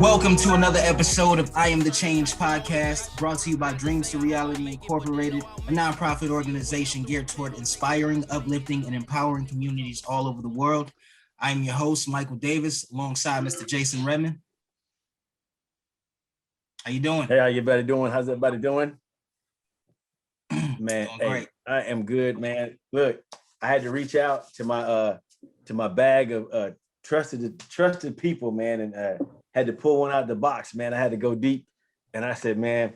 Welcome to another episode of I Am the Change podcast, brought to you by Dreams to Reality Incorporated, a nonprofit organization geared toward inspiring, uplifting, and empowering communities all over the world. I am your host, Mychal Davis, alongside Mr. Jason Redmond. How you doing? Hey, how everybody doing? How's everybody doing? Man, Doing great. I am good, man. Look, I had to reach out to my bag of trusted people, man, and had to pull one out of the box, man. I had to go deep, and I said, man,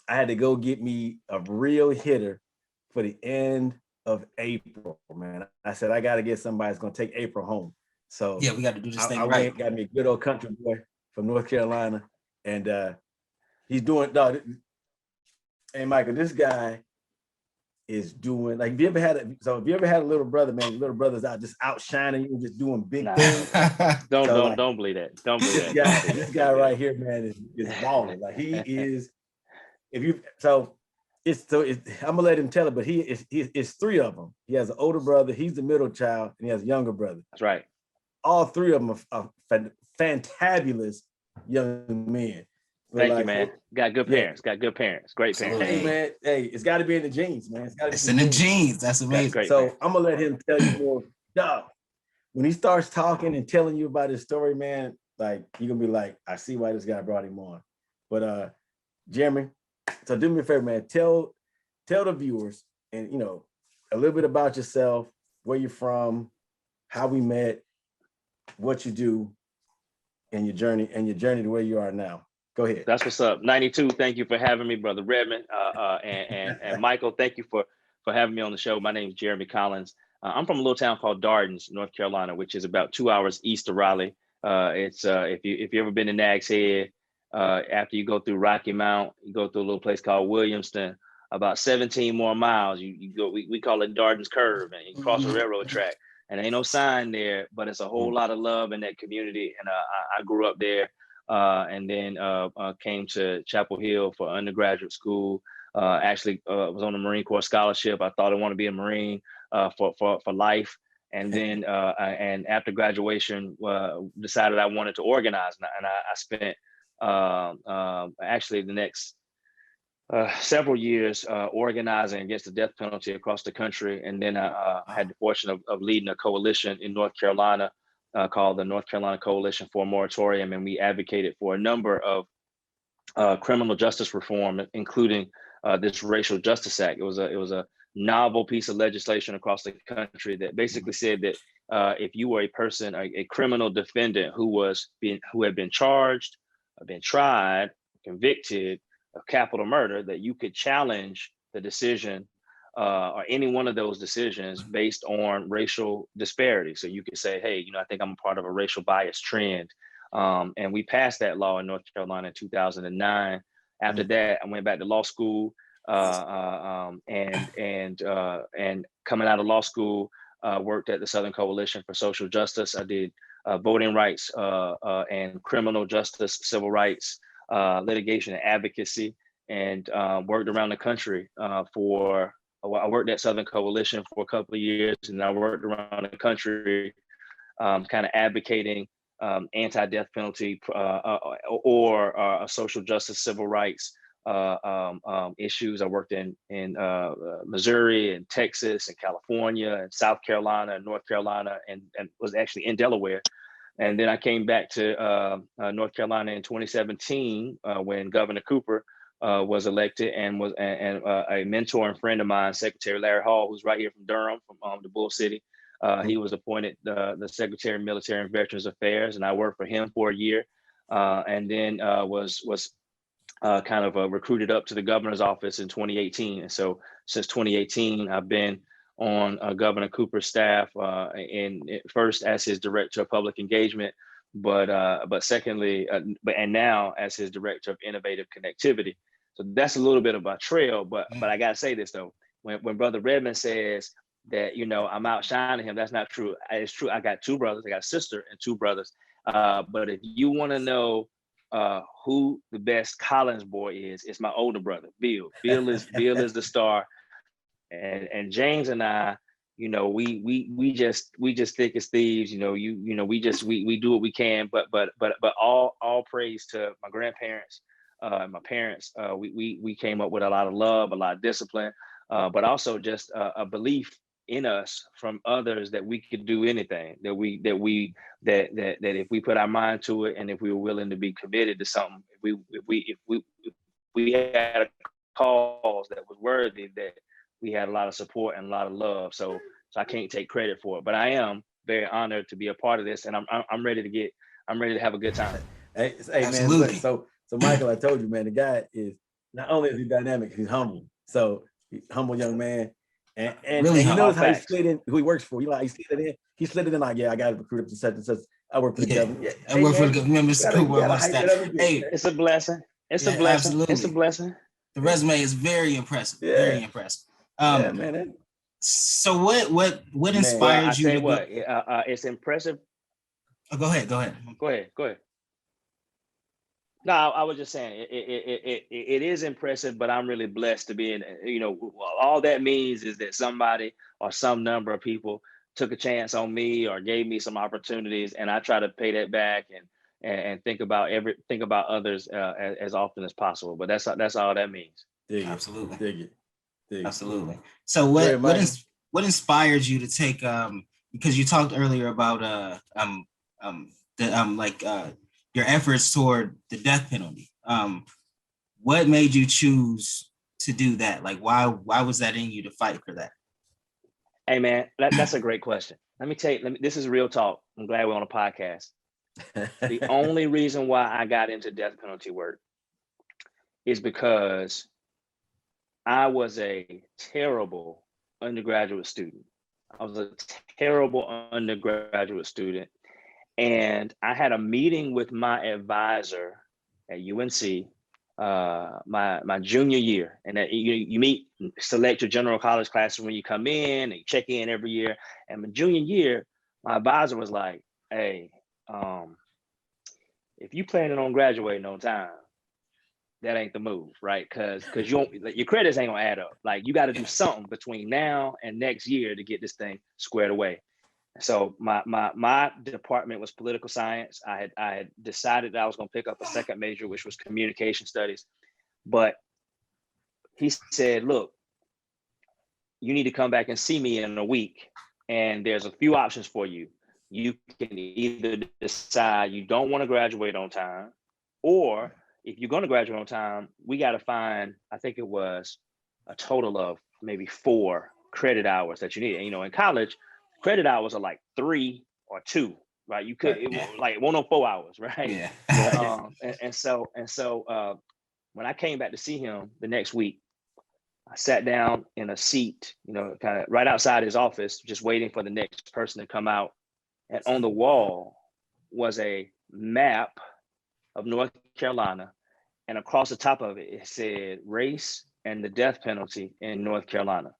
I had to go get me a real hitter for the end of April, man. I said I got to get somebody that's gonna take April home. So yeah, we got to do this thing I right. Got me a good old country boy from North Carolina, and he's doing. Hey, Mychal, this guy is doing like. If you ever had a little brother, man, little brother's just outshining you, just doing big things. Don't believe that. Don't believe that. This guy right here, man, is balling. Like he is. I'm gonna let him tell it, but it's three of them. He has an older brother, he's the middle child, and he has a younger brother. That's right. All three of them are fantabulous young men. Thank you, man. Got good parents. Got good parents. Great parents. Hey, man. Hey, it's got to be in the genes, man. It's in the genes. That's amazing. That's great, so man. I'm gonna let him tell you more. Dog, when he starts talking and telling you about his story, man, like you're gonna be like, I see why this guy brought him on. But Jeremy, so do me a favor, man. Tell the viewers and a little bit about yourself, where you're from, how we met, what you do, and your journey to where you are now. Go ahead. That's what's up. 92. Thank you for having me, brother Redmond. And Mychal, thank you for having me on the show. My name is Jeremy Collins. I'm from a little town called Dardens, North Carolina, which is about 2 hours east of Raleigh. It's if you ever been to Nag's Head, after you go through Rocky Mount, you go through a little place called Williamston. About 17 more miles, you go. We call it Dardens Curve, and you cross a railroad track. And ain't no sign there, but it's a whole lot of love in that community. And I grew up there. And then came to Chapel Hill for undergraduate school. Actually was on a Marine Corps scholarship. I thought I wanted to be a Marine for life. And then and after graduation, decided I wanted to organize. And I spent actually the next several years organizing against the death penalty across the country. And then I had the fortune of leading a coalition in North Carolina called the North Carolina Coalition for a Moratorium, and we advocated for a number of criminal justice reform, including this Racial Justice Act. It was a novel piece of legislation across the country that basically said that if you were a criminal defendant who had been charged, been tried, convicted of capital murder, that you could challenge the decision or any one of those decisions based on racial disparity. So you could say, hey, I think I'm a part of a racial bias trend. And we passed that law in North Carolina in 2009. After that, I went back to law school and coming out of law school, worked at the Southern Coalition for Social Justice. I did voting rights and criminal justice, civil rights, litigation and advocacy, and worked around the country I worked at Southern Coalition for a couple of years, and I worked around the country kind of advocating anti-death penalty or social justice, civil rights issues. I worked in Missouri and Texas and California and South Carolina and North Carolina and was actually in Delaware. And then I came back to North Carolina in 2017 when Governor Cooper was elected and was a mentor and friend of mine, Secretary Larry Hall, who's right here from Durham, from the Bull City. He was appointed the Secretary of Military and Veterans Affairs, and I worked for him for a year, and then was kind of recruited up to the governor's office in 2018. And so since 2018, I've been on Governor Cooper's staff, first as his director of public engagement, but secondly, and now as his director of innovative connectivity. So that's a little bit of a trail, but I gotta say this though, when Brother Redmond says that I'm outshining him, that's not true. It's true. I got two brothers. I got a sister and two brothers. But if you want to know who the best Collins boy is, it's my older brother, Bill. Bill is the star, and James and I, we just thick as thieves. We do what we can. But all praise to my grandparents, my parents. We came up with a lot of love, a lot of discipline, but also just a belief in us from others that we could do anything. That if we put our mind to it, and if we were willing to be committed to something, if we had a cause that was worthy, that we had a lot of support and a lot of love. So I can't take credit for it, but I am very honored to be a part of this, and I'm ready to have a good time. Hey Absolutely. man, so Mychal, I told you, man, the guy is not only is he dynamic, he's humble. So humble young man, and Really and you humble. notice how he slid in who he works for. He slid it in like, yeah, I got recruited to such and such. I work for the government. Yeah, I work for the government. Hey, it's a blessing. It's a blessing. Absolutely. It's a blessing. The resume is very impressive. Yeah. Very impressive. Yeah, man. So what inspired you to it's impressive. Oh, go ahead. Go ahead. No, I was just saying it is impressive, but I'm really blessed to be in. All that means is that somebody or some number of people took a chance on me or gave me some opportunities, and I try to pay that back and think about others as often as possible. But that's all that means. Absolutely. Dig it. Absolutely. So what inspired you to take because you talked earlier about your efforts toward the death penalty. What made you choose to do that? Like, why was that in you to fight for that? Hey man, that's a great question. Let me tell you, this is real talk. I'm glad we're on a podcast. The only reason why I got into death penalty work is because I was a terrible undergraduate student. And I had a meeting with my advisor at UNC my junior year. And that you select your general college classes when you come in, and you check in every year. And my junior year, my advisor was like, hey, if you planning on graduating on time, that ain't the move, right? Because your credits ain't gonna add up. Like, you got to do something between now and next year to get this thing squared away. So my department was political science. I had decided that I was going to pick up a second major, which was communication studies. But he said, look, you need to come back and see me in a week. And there's a few options for you. You can either decide you don't want to graduate on time, or if you're going to graduate on time, we got to find, I think it was a total of maybe 4 credit hours that you need. And, in college, credit hours are like 3 or 2, right? You could, like 104 hours, right? Yeah. And so when I came back to see him the next week, I sat down in a seat, kind of right outside his office, just waiting for the next person to come out. And on the wall was a map of North Carolina. And across the top of it, it said race and the death penalty in North Carolina.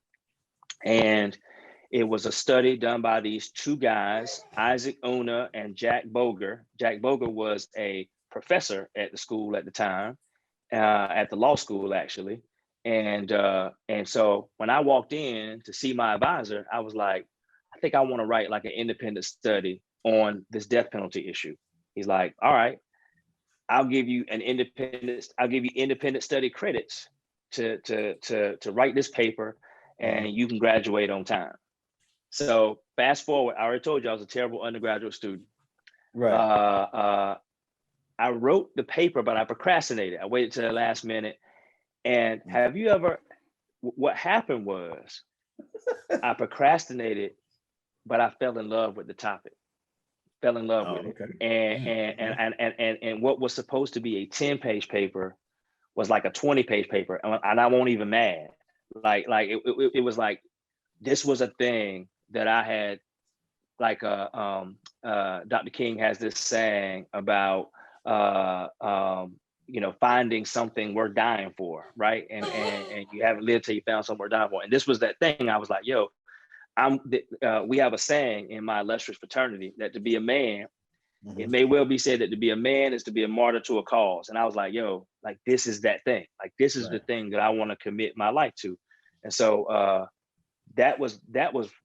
And it was a study done by these 2 guys, Isaac Una and Jack Boger. Jack Boger was a professor at the school at the time, at the law school, actually. And so when I walked in to see my advisor, I was like, I think I want to write like an independent study on this death penalty issue. He's like, all right, I'll give you independent study credits to write this paper, and you can graduate on time. So fast forward, I already told you I was a terrible undergraduate student. Right. I wrote the paper, but I procrastinated. I waited till the last minute. And what happened was I procrastinated, but I fell in love with the topic. Fell in love with it. And what was supposed to be a 10-page paper was like a 20-page paper. And I won't even mad. Like it was like, this was a thing that I had, like Dr. King has this saying about finding something worth dying for, right? And you haven't lived till you found something worth dying for. And this was that thing. I was like, yo, we have a saying in my illustrious fraternity that to be a man, it may well be said that to be a man is to be a martyr to a cause. And I was like, yo, like, this is that thing. Like, this is the thing that I want to commit my life to. And so that was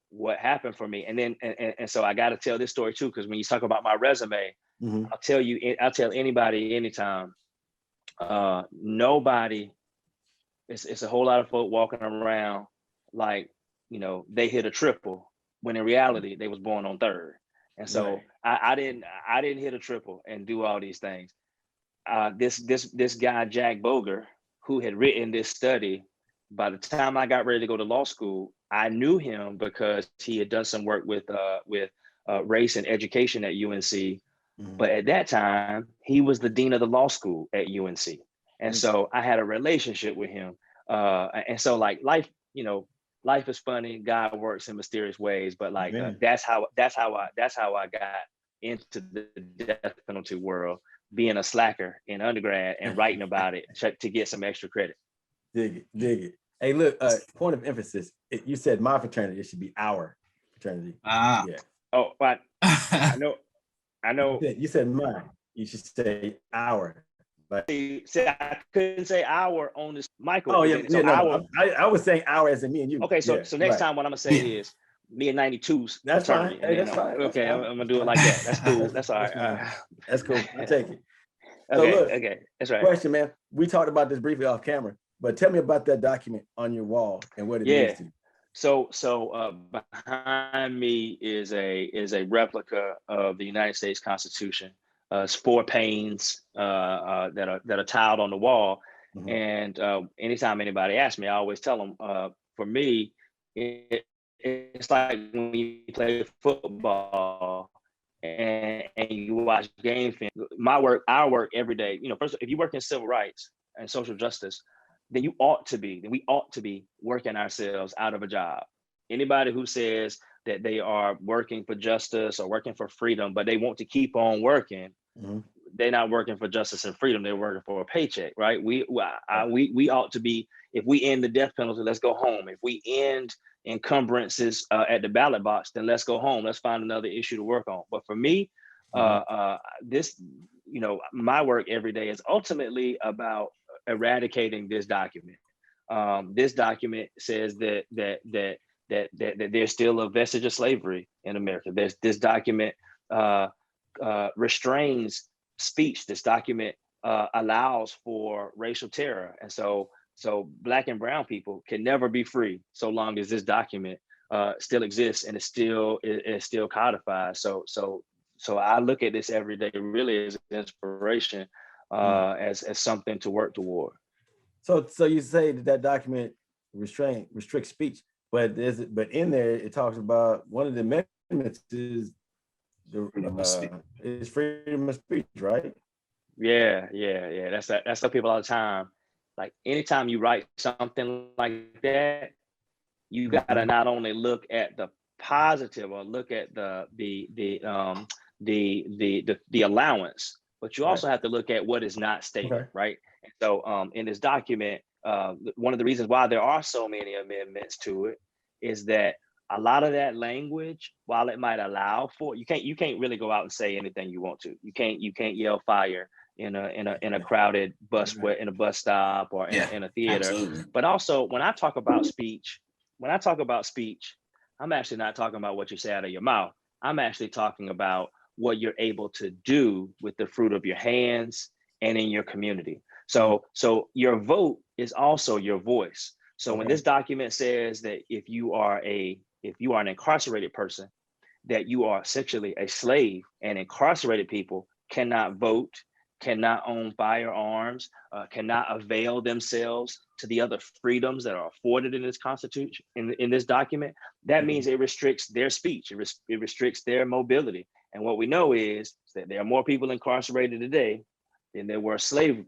what happened for me. And then, and so I got to tell this story too, because when you talk about my resume, Mm-hmm. I'll tell anybody anytime, nobody, it's a whole lot of folk walking around like, they hit a triple when in reality they was born on third. And so I didn't hit a triple and do all these things. This guy, Jack Boger, who had written this study, by the time I got ready to go to law school, I knew him because he had done some work with race and education at UNC. But at that time, he was the dean of the law school at UNC. And so I had a relationship with him. And so like life is funny. God works in mysterious ways, but like that's how I got into the death penalty world, being a slacker in undergrad and writing about it to get some extra credit. Dig it. Hey, look, point of emphasis. You said my fraternity, it should be our fraternity. Yeah. Oh, but I know. You said mine. You should say our. Like, I couldn't say our on this, Mychal. Oh yeah, I was saying our as in me and you. Okay, so next time what I'm gonna say is me and 92's. That's fraternity. fine. Hey, that's fine. Okay, I'm gonna do it like that. That's cool. That's all right. That's cool. I take it. So look, okay, that's right. Question, man. We talked about this briefly off camera, but tell me about that document on your wall and what it means to you. So behind me is a replica of the United States Constitution. It's 4 panes that are tiled on the wall. Mm-hmm. And anytime anybody asks me, I always tell them, for me, it's like when you play football and you watch game film. Our work every day. First, if you work in civil rights and social justice, then we ought to be working ourselves out of a job. Anybody who says that they are working for justice or working for freedom, but they want to keep on working, they're not working for justice and freedom. They're working for a paycheck, right? We ought to be. If we end the death penalty, let's go home. If we end encumbrances at the ballot box, then let's go home. Let's find another issue to work on. But for me, this, my work every day is ultimately about eradicating this document. This document says that there's still a vestige of slavery in America. This document restrains speech. This document allows for racial terror, and so Black and brown people can never be free so long as this document still exists and is still codified. So I look at this every day really as an inspiration, as something to work toward. So you say that document restricts speech, but in there it talks about one of the amendments is is freedom of speech, right? Yeah. That's what people all the time. Like anytime you write something like that, you gotta not only look at the positive or look at the allowance, but you also have to look at what is not stated, right? And so in this document, one of the reasons why there are so many amendments to it is that a lot of that language, while it might allow for, you can't really go out and say anything you want to. You can't yell fire in a crowded bus, in a bus stop or in a theater. Absolutely. But also when I talk about speech, I'm actually not talking about what you say out of your mouth. I'm actually talking about what you're able to do with the fruit of your hands and in your community. So your vote is also your voice. So when this document says that if you are an incarcerated person, that you are essentially a slave, and incarcerated people cannot vote, cannot own firearms, cannot avail themselves to the other freedoms that are afforded in this Constitution, in this document, that means it restricts their speech, it restricts their mobility. And what we know is that there are more people incarcerated today than there were slaves.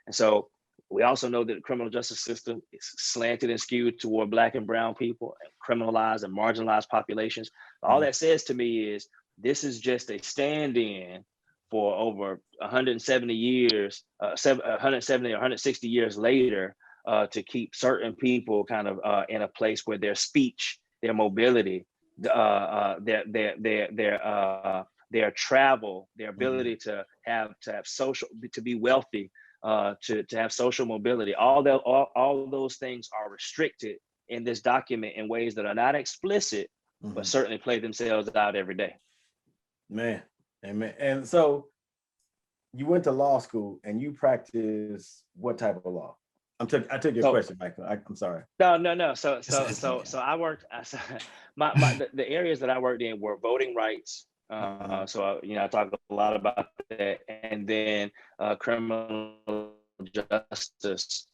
And so we also know that the criminal justice system is slanted and skewed toward Black and brown people, and criminalized and marginalized populations. All that says to me is this is just a stand-in for over 170 years, 170 or 160 years later, to keep certain people kind of in a place where their speech, their mobility, their travel, their ability to have social, to be wealthy, to have social mobility, all those things are restricted in this document in ways that are not explicit, but certainly play themselves out every day. Man, amen. And so you went to law school and you practice what type of law? I took your question, Mychal. I'm sorry. No. So I worked. The areas that I worked in were voting rights. So I talked a lot about that, and then criminal justice,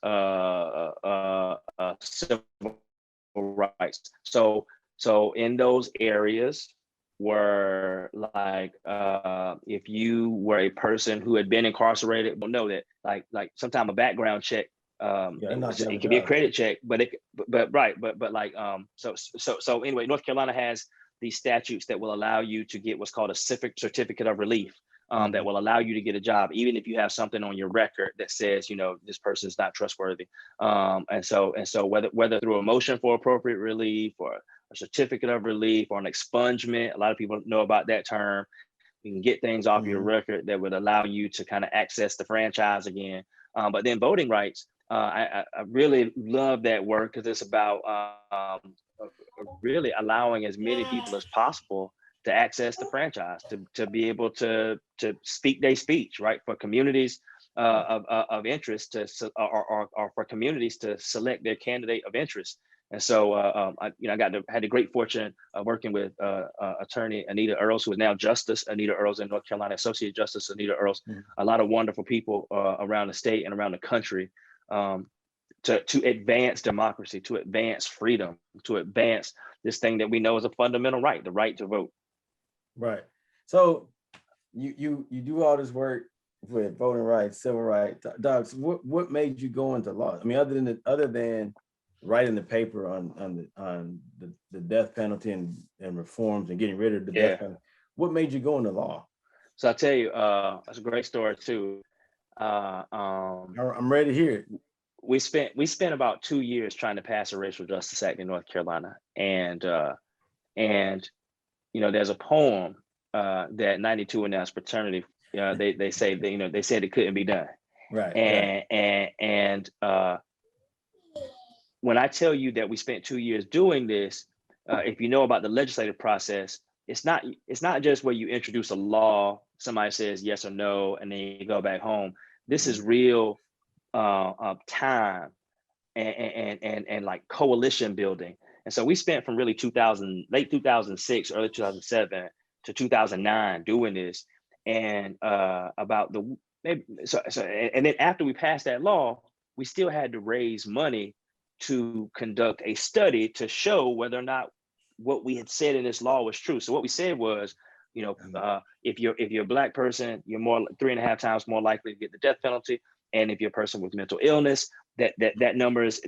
civil rights. So in those areas were like, if you were a person who had been incarcerated, will know that like sometimes a background check, it can be a credit check, but so anyway, North Carolina has these statutes that will allow you to get what's called a civic certificate of relief, that will allow you to get a job, even if you have something on your record that says, this person is not trustworthy. And so whether through a motion for appropriate relief or a certificate of relief or an expungement, a lot of people know about that term. You can get things off your record that would allow you to kind of access the franchise again. But then voting rights, I really love that work because it's about really allowing as many people as possible to access the franchise, to be able to speak their speech, right? For communities of interest or for communities to select their candidate of interest. And so I had the great fortune of working with attorney Anita Earls, who is now Justice Anita Earls in North Carolina, Associate Justice Anita Earls, a lot of wonderful people around the state and around the country, to advance democracy, to advance freedom, to advance this thing that we know is a fundamental right, the right to vote. Right. So you do all this work with voting rights, civil rights. Doug, what made you go into law? I mean, other than writing the paper on the death penalty and reforms and getting rid of the death penalty, what made you go into law? So I'll tell you, that's a great story too. I'm ready to hear it. We spent about 2 years trying to pass a racial justice act in North Carolina, and there's a poem that 92 announced fraternity. They say that, they said it couldn't be done. Right. And when I tell you that we spent 2 years doing this, if you know about the legislative process, it's not just where you introduce a law, somebody says yes or no, and then you go back home. This is real time and like coalition building. And so we spent from really late 2006, early 2007 to 2009 doing this. And and then after we passed that law, we still had to raise money to conduct a study to show whether or not what we had said in this law was true. So what we said was, if you're a Black person, you're 3.5 times more likely to get the death penalty. And if you're a person with mental illness, that number is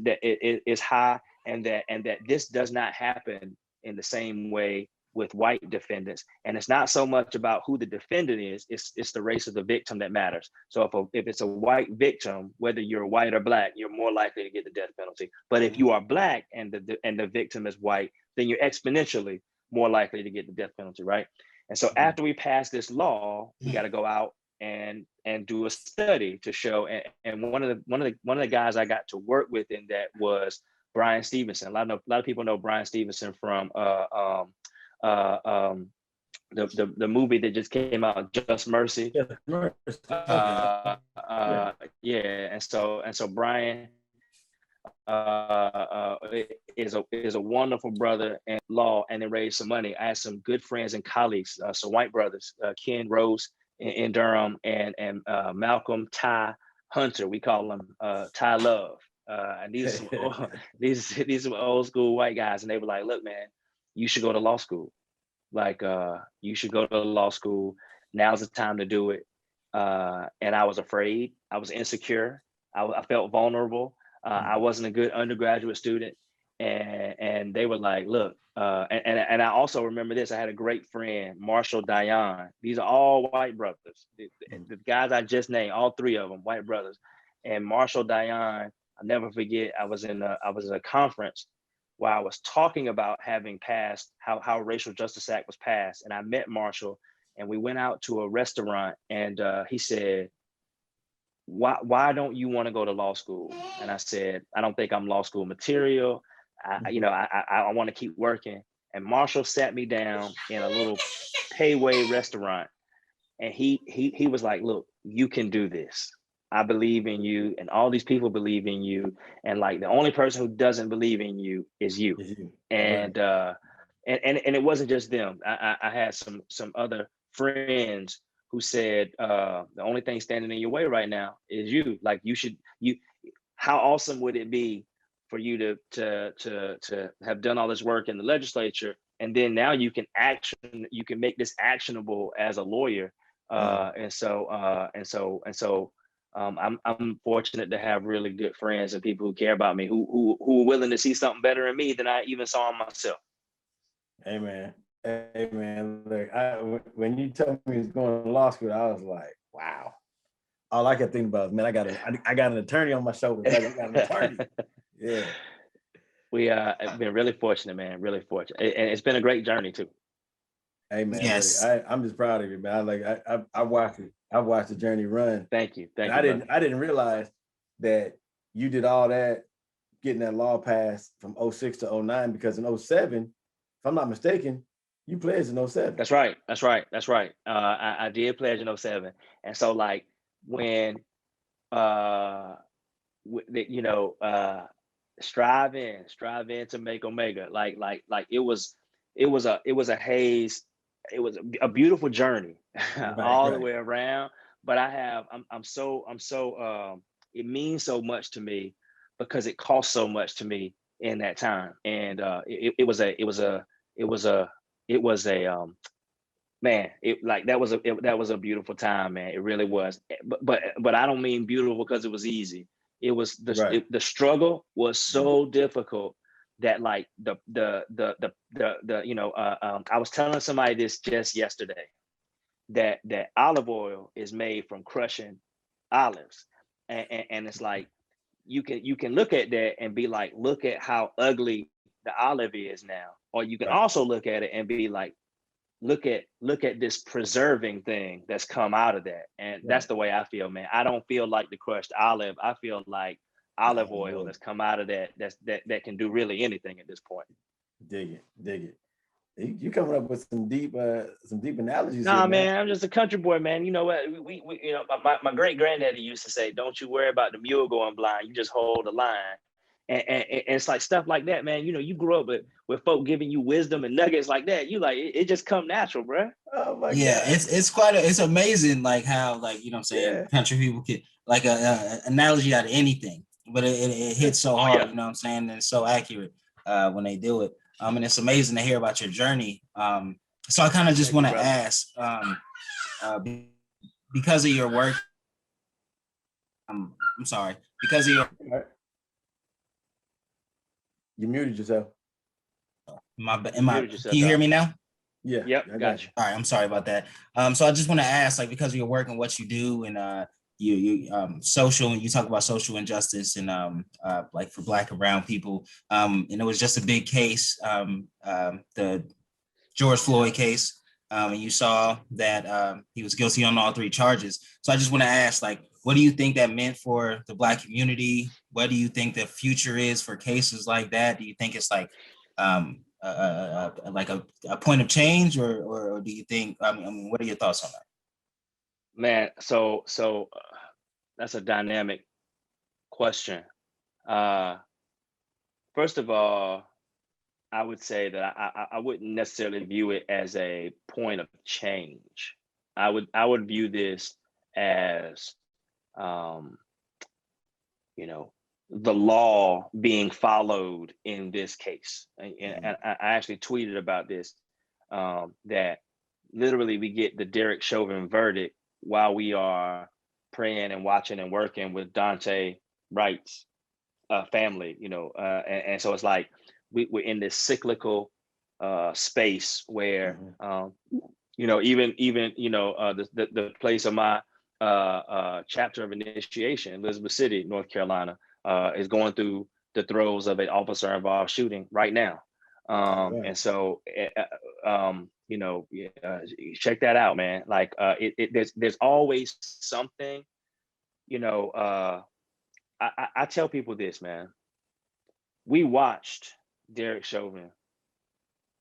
high, and that this does not happen in the same way with white defendants. And it's not so much about who the defendant is, it's the race of the victim that matters. So if it's a white victim, whether you're white or Black, you're more likely to get the death penalty. But if you are Black and the victim is white, then you're exponentially more likely to get the death penalty, right? And so after we pass this law, we got to go out and do a study to show. And one of the guys I got to work with in that was Brian Stevenson. A lot of people know Brian Stevenson from the movie that just came out, Just Mercy. And so Brian is a wonderful brother in law, and then raised some money. I had some good friends and colleagues, some white brothers, Ken Rose in Durham, and Malcolm Ty Hunter. We call them Ty Love. And these are old school white guys, and they were like, "Look, man, you should go to law school. Like, you should go to law school. Now's the time to do it." And I was afraid. I was insecure. I felt vulnerable. I wasn't a good undergraduate student. And they were like, "Look," and I also remember this. I had a great friend, Marshall Dion. These are all white brothers. The guys I just named, all three of them, white brothers. And Marshall Dion, I'll never forget. I was in a conference where I was talking about having passed how Racial Justice Act was passed, and I met Marshall, and we went out to a restaurant, and he said, why don't you want to go to law school? And I said, I don't think I'm law school material. I want to keep working. And Marshall sat me down in a little payway restaurant, and he was like, look, you can do this. I believe in you, and all these people believe in you. And like the only person who doesn't believe in you is you. And right. and it wasn't just them. I had some other friends who said, the only thing standing in your way right now is you. Like you how awesome would it be for you to have done all this work in the legislature, and then now you can make this actionable as a lawyer. And so I'm fortunate to have really good friends and people who care about me, who are willing to see something better in me than I even saw in myself. Amen. Amen. Look, when you told me he was going to law school, I was like, wow. All I could think about is, man, I got an attorney on my shoulders. I got an attorney. Yeah. We have been really fortunate, man. Really fortunate, and it's been a great journey too. Hey man, Yes. look, I'm just proud of you, man. I watched it. I watched the journey run. Thank you. I didn't realize that you did all that, getting that law passed from 06 to 09, because in 07, if I'm not mistaken, you pledged in 07. That's right. I did pledge in 07, and so like when strive in to make Omega. Like it was a haze. It was a beautiful journey all the way around. But I'm so it means so much to me because it cost so much to me in that time. And it was a man, that was a beautiful time, man. It really was. But I don't mean beautiful because it was easy. It was the struggle was so difficult that like I was telling somebody this just yesterday, that olive oil is made from crushing olives, and it's like you can look at that and be like, look at how ugly the olive is now, or you can also look at it and be like, look at this preserving thing that's come out of that. And that's the way I feel, man. I don't feel like the crushed olive. I feel like olive oil that's come out of that that can do really anything at this point. Dig it. You coming up with some deep analogies. Nah, here, man, I'm just a country boy, man. You know what? We my great granddaddy used to say, "Don't you worry about the mule going blind. You just hold the line." And it's like stuff like that, man. You grew up with folk giving you wisdom and nuggets like that. You like it just come natural, bro. Oh my God. It's amazing, like how, like, what I'm saying, country people can like a analogy out of anything, but it hits so hard, you know what I'm saying, and it's so accurate when they do it. And it's amazing to hear about your journey. So I kind of just want to ask, because of your work, I'm sorry, because of your. You muted yourself. Can you hear me now? Yeah. Yep. Got you. All right. I'm sorry about that. So I just want to ask, like, because of your work and what you do, and you social, and you talk about social injustice and like for Black and brown people. And it was just a big case, the George Floyd case. And you saw that he was guilty on all 3 charges. So I just want to ask, like, what do you think that meant for the Black community? What do you think the future is for cases like that? Do you think it's like like a point of change, or do you think? I mean, what are your thoughts on that? Man, so that's a dynamic question. First of all, I would say that I wouldn't necessarily view it as a point of change. I would view this as the law being followed in this case. And I actually tweeted about this, that literally we get the Derek Chauvin verdict while we are praying and watching and working with Dante Wright's family, and so it's like we're in this cyclical space where even the place of my chapter of initiation, Elizabeth City, North Carolina, is going through the throes of an officer involved shooting right now. And so check that out, man. Like there's always something. I tell people this, man. We watched Derek Chauvin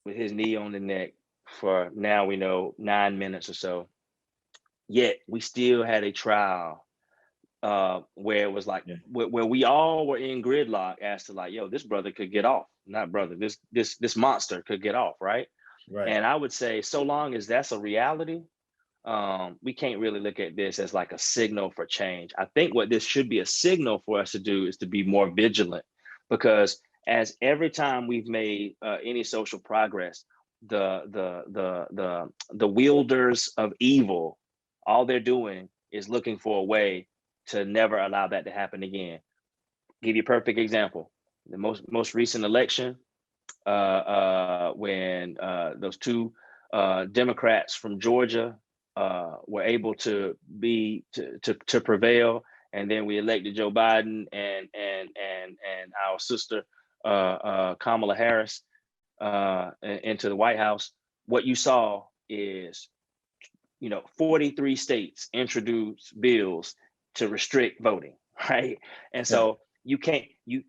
with his knee on the neck for now we know 9 minutes or so. Yet we still had a trial where it was like where we all were in gridlock as to like, yo, this brother could get off. Not brother, this monster could get off, right? Right. And I would say so long as that's a reality, we can't really look at this as like a signal for change. I think what this should be a signal for us to do is to be more vigilant, because as every time we've made any social progress, the wielders of evil, all they're doing is looking for a way to never allow that to happen again. Give you a perfect example: the most recent election, when those two Democrats from Georgia were able to prevail, and then we elected Joe Biden and our sister Kamala Harris into the White House. What you saw is, 43 states introduced bills to restrict voting, right? And so if you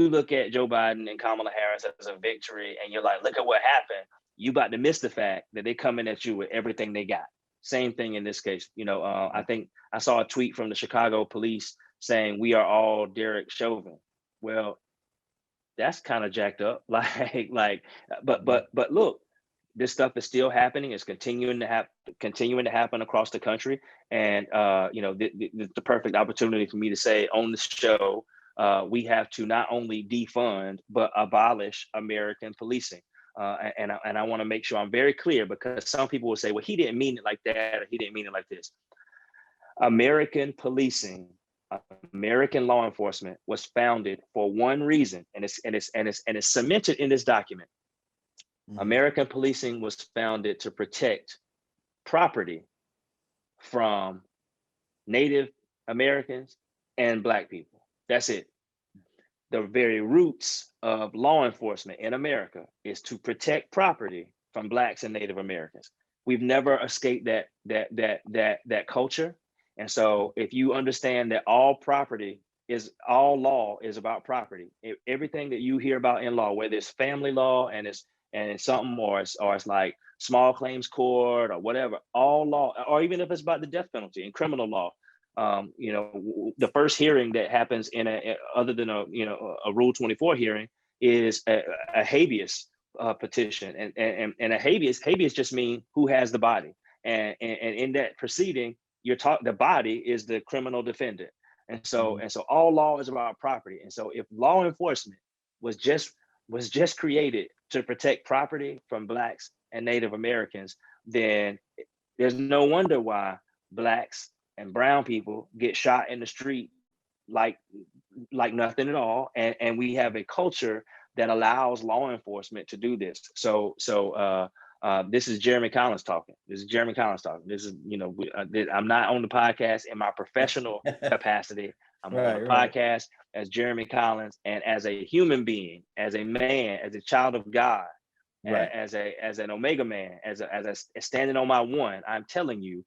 look at Joe Biden and Kamala Harris as a victory, and you're like, look at what happened, you about to miss the fact that they're coming at you with everything they got. Same thing in this case. I think I saw a tweet from the Chicago police saying we are all Derek Chauvin. Well, that's kind of jacked up. But look, this stuff is still happening. It's continuing to happen across the country. And the perfect opportunity for me to say on the show, we have to not only defund but abolish American policing. And I want to make sure I'm very clear, because some people will say, well, he didn't mean it like that, or he didn't mean it like this. American policing, American law enforcement was founded for one reason, and it's cemented in this document. Mm-hmm. American policing was founded to protect property from Native Americans and Black people. That's it. The very roots of law enforcement in America is to protect property from Blacks and Native Americans. We've never escaped that culture. And so if you understand that all law is about property, everything that you hear about in law, whether it's family law and it's something, or it's like small claims court or whatever, all law, or even if it's about the death penalty in criminal law, the first hearing that happens other than a Rule 24 hearing is a habeas petition, and a habeas just means who has the body, and in that proceeding, the body is the criminal defendant, and so all law is about property. And so if law enforcement was just created to protect property from Blacks and Native Americans, then there's no wonder why Blacks and brown people get shot in the street like nothing at all, and we have a culture that allows law enforcement to do this. So this is Jeremy Collins talking. This is, I'm not on the podcast in my professional capacity. I'm on the podcast as Jeremy Collins, and as a human being, as a man, as a child of God, as an Omega man, as standing on my one. I'm telling you,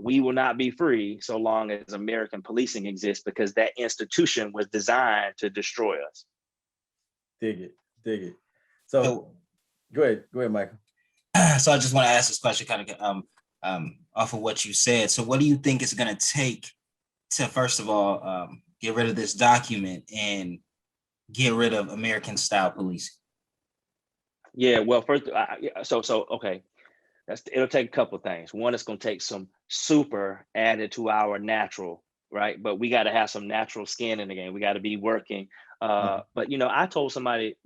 we will not be free so long as American policing exists, because that institution was designed to destroy us. Dig it. So go ahead, Mychal. So I just want to ask this question, kind of off of what you said. So what do you think it's going to take to, first of all, get rid of this document and get rid of American style policing? Yeah, well, first, okay, it'll take a couple of things. One, it's going to take some super added to our natural, right? But we got to have some natural skin in the game. We got to be working. But I told somebody,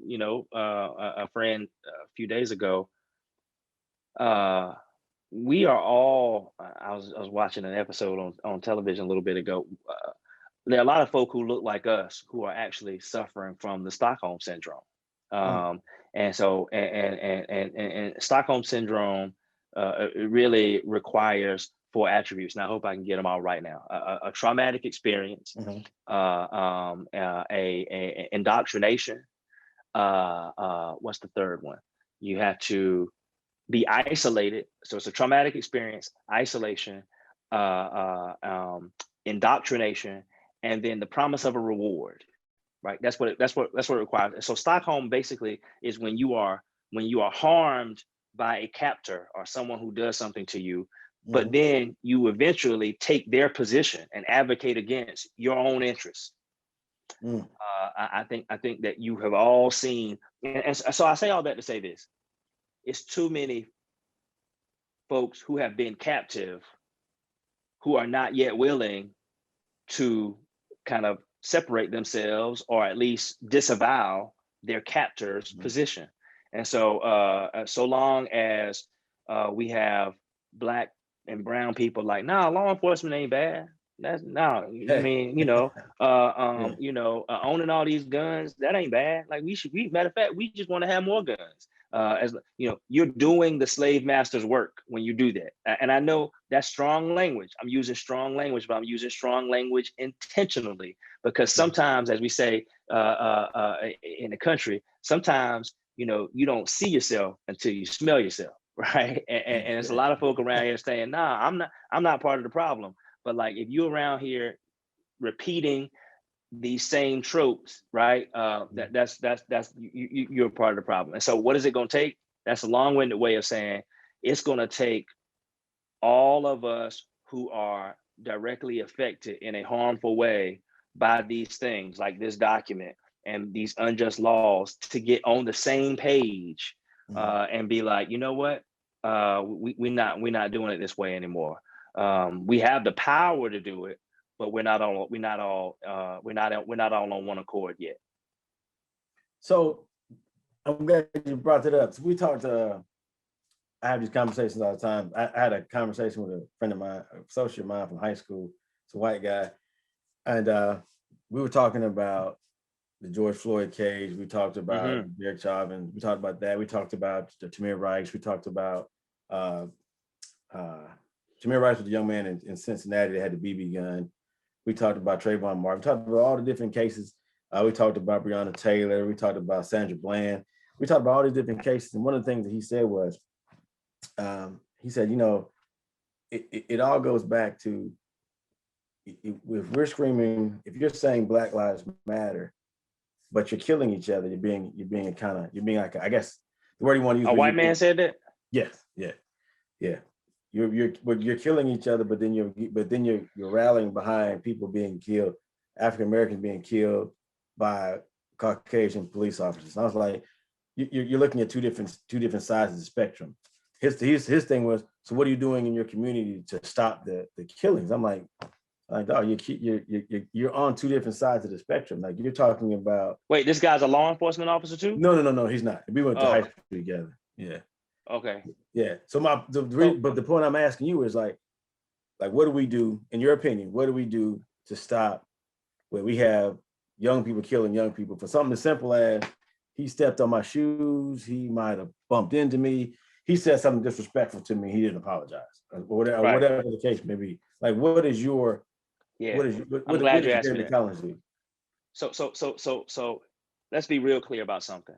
a friend a few days ago, we are all. I was watching an episode on television a little bit ago. There are a lot of folk who look like us who are actually suffering from the Stockholm Syndrome. And so, and Stockholm Syndrome, it really requires 4 attributes. And I hope I can get them all right now. A traumatic experience, a indoctrination. What's the third one? You have to be isolated. So it's a traumatic experience, isolation, indoctrination, and then the promise of a reward. right? That's what it requires. And so Stockholm basically is when you are harmed by a captor or someone who does something to you, but then you eventually take their position and advocate against your own interests. I think that you have all seen, and so I say all that to say this: it's too many folks who have been captive who are not yet willing to kind of separate themselves or at least disavow their captor's position. And so so long as we have Black and brown people like, nah, law enforcement ain't bad. That's no, I mean, owning all these guns, that ain't bad. Like matter of fact, we just want to have more guns. As you know, you're doing the slave master's work when you do that. And I know that's strong language. I'm using strong language, but I'm using strong language intentionally, because sometimes, as we say in the country, sometimes, you don't see yourself until you smell yourself, right? And there's a lot of folk around here saying, nah, I'm not part of the problem. But like, if you're around here repeating these same tropes, right? You're a part of the problem. And so what is it going to take? That's a long-winded way of saying it's going to take all of us who are directly affected in a harmful way by these things, like this document and these unjust laws, to get on the same page and be like, you know what? We're not doing it this way anymore. We have the power to do it, but we're not all on one accord yet. So I'm glad you brought that up. So we talked. I have these conversations all the time. I had a conversation with a friend of mine, an associate of mine from high school. It's a white guy, and we were talking about the George Floyd case. We talked about Derek Chauvin. We talked about that. We talked about the Tamir Rice. We talked about Tamir Rice was a young man in Cincinnati that had the BB gun. We talked about Trayvon Martin. We talked about all the different cases. We talked about Breonna Taylor. We talked about Sandra Bland. We talked about all these different cases. And one of the things that he said was, he said, it all goes back to, if we're screaming, if you're saying Black Lives Matter, but you're killing each other, you're being like, I guess the word you want to use. A white man said that? Yes. Yeah. You're killing each other, but then you're rallying behind people being killed, African Americans being killed by Caucasian police officers. And I was like, you're looking at two different sides of the spectrum. His thing was, so what are you doing in your community to stop the killings? I'm like, oh, you're on two different sides of the spectrum. Like, you're talking about. Wait, this guy's a law enforcement officer too? No, he's not. We went to high school together. Yeah. Okay. Yeah. So but the point I'm asking you is like, what do we do, in your opinion? What do we do to stop where we have young people killing young people for something as simple as, he stepped on my shoes, he might have bumped into me, he said something disrespectful to me, he didn't apologize, or whatever the case may be. Like, what is your? Yeah. I'm glad you asked me that. So let's be real clear about something.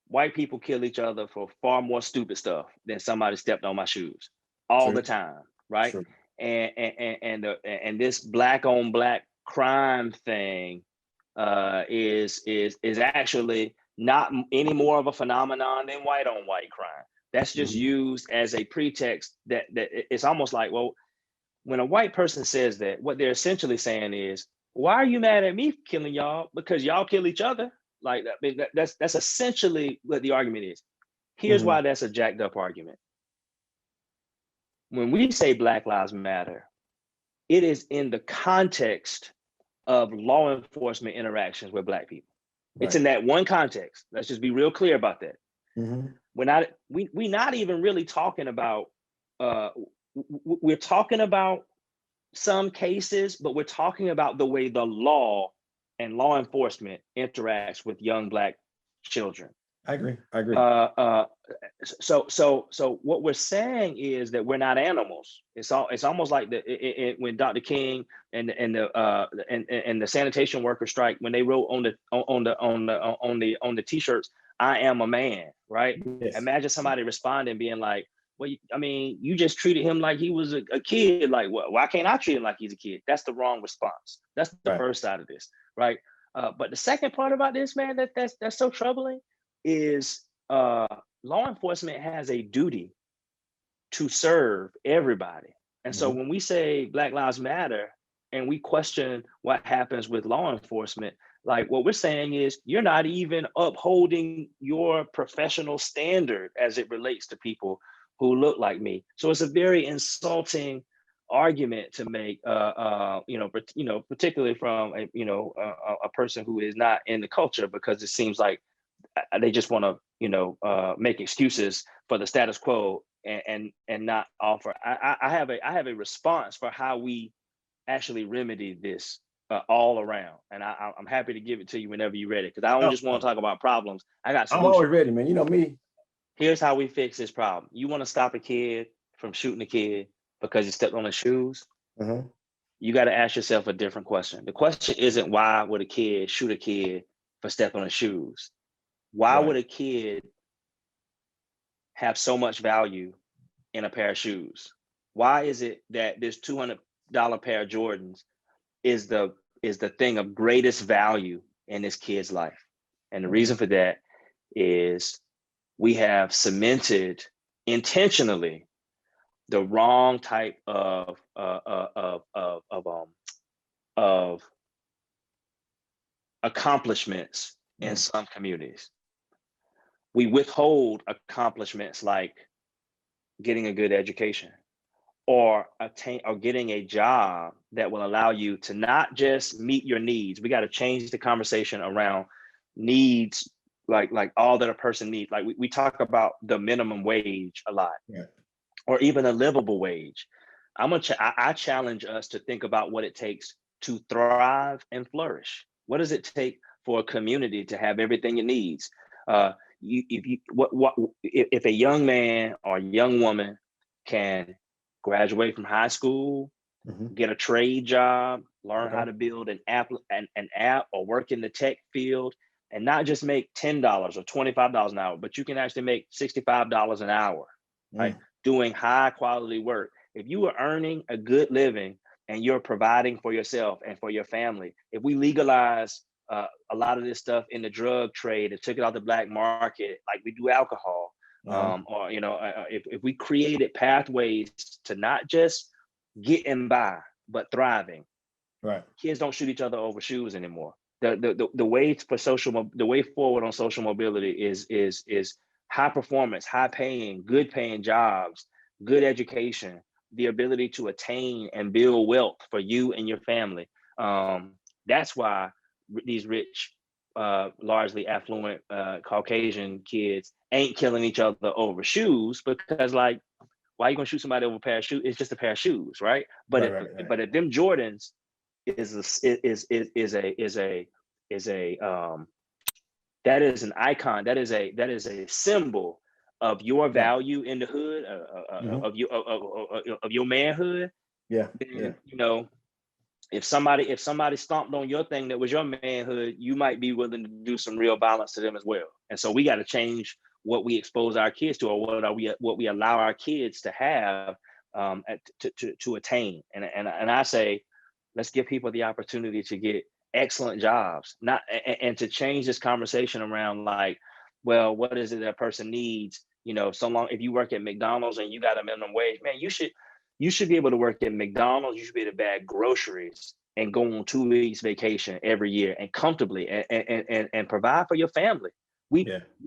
White people kill each other for far more stupid stuff than somebody stepped on my shoes all the time, right? True. And this Black on Black crime thing is actually not any more of a phenomenon than white on white crime. That's just used as a pretext that it's almost like, well, when a white person says that, what they're essentially saying is, why are you mad at me killing y'all? Because y'all kill each other. Like, I mean, that's essentially what the argument is. Here's why that's a jacked up argument. When we say Black Lives Matter, it is in the context of law enforcement interactions with Black people. Right. It's in that one context. Let's just be real clear about that. We're not even really talking about, we're talking about some cases, but we're talking about the way the law and law enforcement interacts with young Black children. I agree. So what we're saying is that we're not animals. It's almost like when Dr. King and the sanitation worker strike, when they wrote on the t-shirts, "I am a man," right? Yes. Imagine somebody responding, being like, well, I mean, you just treated him like he was a kid. Like, why can't I treat him like he's a kid? That's the wrong response. That's the first side of this, right? But the second part about this, man, that's so troubling is law enforcement has a duty to serve everybody. And so when we say Black Lives Matter and we question what happens with law enforcement, like what we're saying is you're not even upholding your professional standard as it relates to people who look like me. So it's a very insulting argument to make, particularly from a person who is not in the culture, because it seems like they just want to make excuses for the status quo and not offer. I have a response for how we actually remedy this all around, and I'm happy to give it to you whenever you're ready, because I don't just want to talk about problems. I got solutions. I'm always ready, man. You know me. Here's how we fix this problem. You want to stop a kid from shooting a kid because he stepped on his shoes? You got to ask yourself a different question. The question isn't why would a kid shoot a kid for stepping on his shoes? Why would a kid have so much value in a pair of shoes? Why is it that this $200 pair of Jordans is the thing of greatest value in this kid's life? And the reason for that is we have cemented intentionally the wrong type of accomplishments in some communities. We withhold accomplishments like getting a good education or getting a job that will allow you to not just meet your needs. We got to change the conversation around needs, like all that a person needs. Like we talk about the minimum wage a lot, or even a livable wage. I challenge us to think about what it takes to thrive and flourish. What does it take for a community to have everything it needs? If a young man or a young woman can graduate from high school, get a trade job, learn how to build an app or work in the tech field, and not just make $10 or $25 an hour, but you can actually make $65 an hour, right? Doing high quality work. If you are earning a good living and you're providing for yourself and for your family, if we legalize a lot of this stuff in the drug trade and took it off the black market, like we do alcohol, if we created pathways to not just getting by, but thriving, kids don't shoot each other over shoes anymore. The way the way forward on social mobility is high performance, high paying, good paying jobs, good education, the ability to attain and build wealth for you and your family. That's why these rich, largely affluent Caucasian kids ain't killing each other over shoes, because like, why are you gonna shoot somebody over a pair of shoes? It's just a pair of shoes, right? But if them Jordans that is an icon, that is a symbol of your value in the hood, of your manhood. Then, if somebody stomped on your thing that was your manhood, you might be willing to do some real violence to them as well. And so we got to change what we expose our kids to, or what we allow our kids to have to attain. And I say, let's give people the opportunity to get excellent jobs, and to change this conversation around like, well, what is it that person needs? So long, if you work at McDonald's and you got a minimum wage, man, you should be able to work at McDonald's. You should be able to bag groceries and go on 2 weeks vacation every year and comfortably and provide for your family. We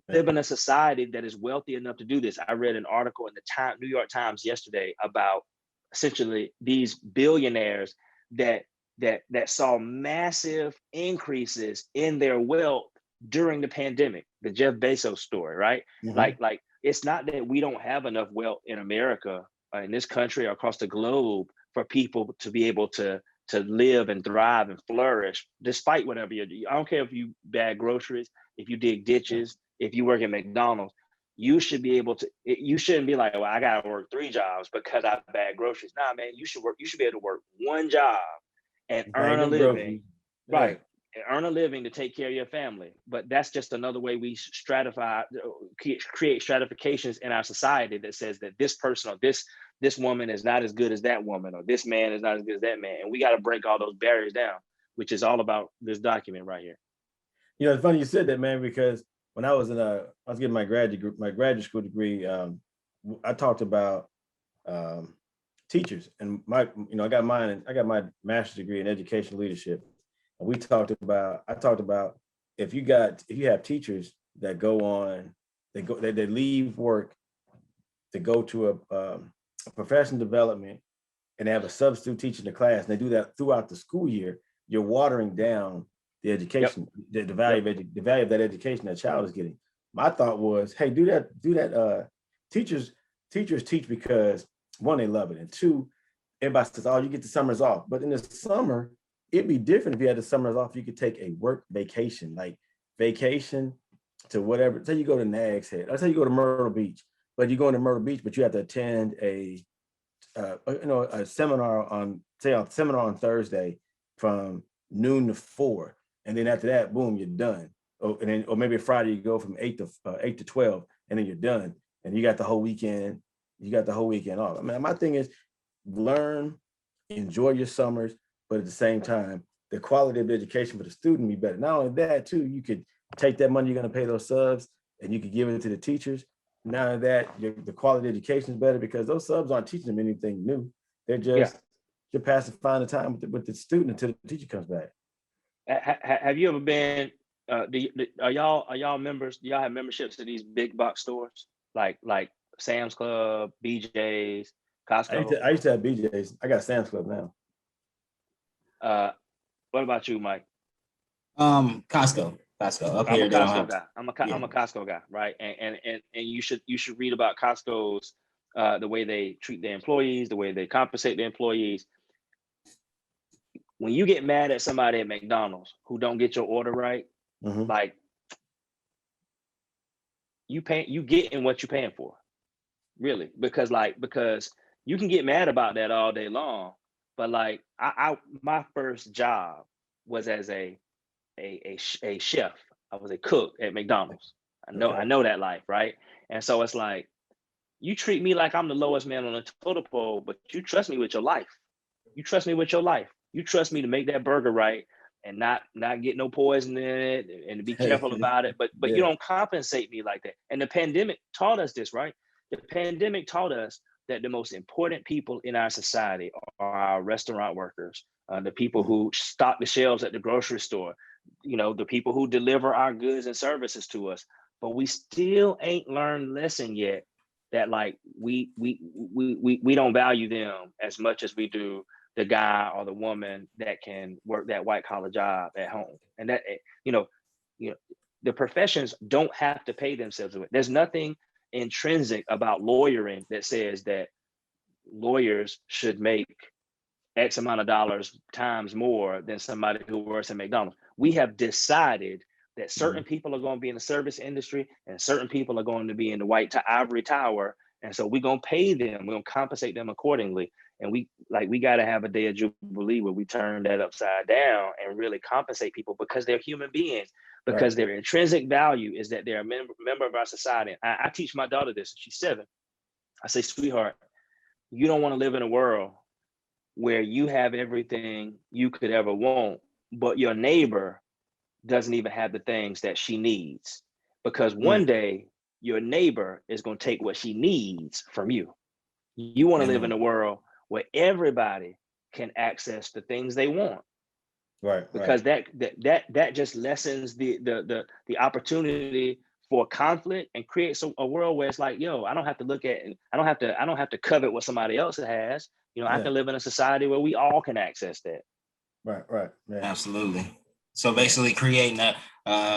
live in a society that is wealthy enough to do this. I read an article in the New York Times yesterday about essentially these billionaires that saw massive increases in their wealth during the pandemic. The Jeff Bezos story, right? Like it's not that we don't have enough wealth in America, in this country, or across the globe, for people to be able to live and thrive and flourish despite whatever you do. I don't care if you bag groceries, if you dig ditches, if you work at McDonald's. You should be able to. You shouldn't be like, well, I gotta work 3 jobs because I bag groceries. Nah, man, you should be able to work 1 job and earn a living, right? And earn a living to take care of your family. But that's just another way we create stratifications in our society that says that this person or this woman is not as good as that woman, or this man is not as good as that man. And we got to break all those barriers down. which is all about this document right here. You know, it's funny you said that, man, because when I was getting my graduate school degree, I talked about teachers, and I got my master's degree in education leadership, and I talked about if you have teachers that they leave work to go to a professional development, and they have a substitute teacher in the class, and they do that throughout the school year, you're watering down the education, the value of that education that child is getting. My thought was, hey, do that. Teachers teach because one, they love it, and two, everybody says, oh, you get the summers off. But in the summer, it'd be different if you had the summers off. You could take a work vacation, like vacation to whatever. Say you go to Nag's Head. Let's say you go to Myrtle Beach, but you go to Myrtle Beach, but you have to attend a seminar on Thursday from noon to 4, and then after that, boom, you're done. Or maybe Friday you go from 8 to 12, and then you're done, and you got the whole weekend. You got the whole weekend off. I mean, my thing is learn, enjoy your summers, but at the same time, the quality of education for the student be better. Not only that, too, you could take that money you're going to pay those subs, and you could give it to the teachers. Now that the quality of education is better because those subs aren't teaching them anything new. They're just you're pacifying the time with the student until the teacher comes back. Have you ever been? Are y'all members? Do y'all have memberships to these big box stores like Sam's Club, BJ's, Costco? I used to have BJ's. I got Sam's Club now. What about you, Mike? Costco. Up here, I'm a Costco guy. I'm a Costco guy, right? And you should read about Costco's the way they treat their employees, the way they compensate their employees. When you get mad at somebody at McDonald's who don't get your order right, like you getting what you're paying for, really, because you can get mad about that all day long, but like my first job was as a chef. I was a cook at McDonald's. I know that life, right? And so it's like, you treat me like I'm the lowest man on the totem pole, but you trust me with your life. You trust me with your life. You trust me to make that burger right and not get no poison in it and to be careful about it. But you don't compensate me like that. And the pandemic taught us this, right? The pandemic taught us that the most important people in our society are our restaurant workers, the people who stock the shelves at the grocery store, the people who deliver our goods and services to us. But we still ain't learned lesson yet that like we don't value them as much as we do the guy or the woman that can work that white collar job at home. And that the professions don't have to pay themselves. There's nothing intrinsic about lawyering that says that lawyers should make X amount of dollars times more than somebody who works at McDonald's. We have decided that certain people are going to be in the service industry and certain people are going to be in the ivory tower. And so we're going to pay them, we're going to compensate them accordingly. And we got to have a day of Jubilee where we turn that upside down and really compensate people because they're human beings, because their intrinsic value is that they're a member of our society. I teach my daughter this, she's 7. I say, sweetheart, you don't want to live in a world where you have everything you could ever want, but your neighbor doesn't even have the things that she needs, because one day your neighbor is going to take what she needs from you. You want to live in a world where everybody can access the things they want, right? Because that just lessens the opportunity for conflict and creates a world where it's like, I don't have to covet what somebody else has. I can live in a society where we all can access that. Right. Yeah. Absolutely. So basically creating a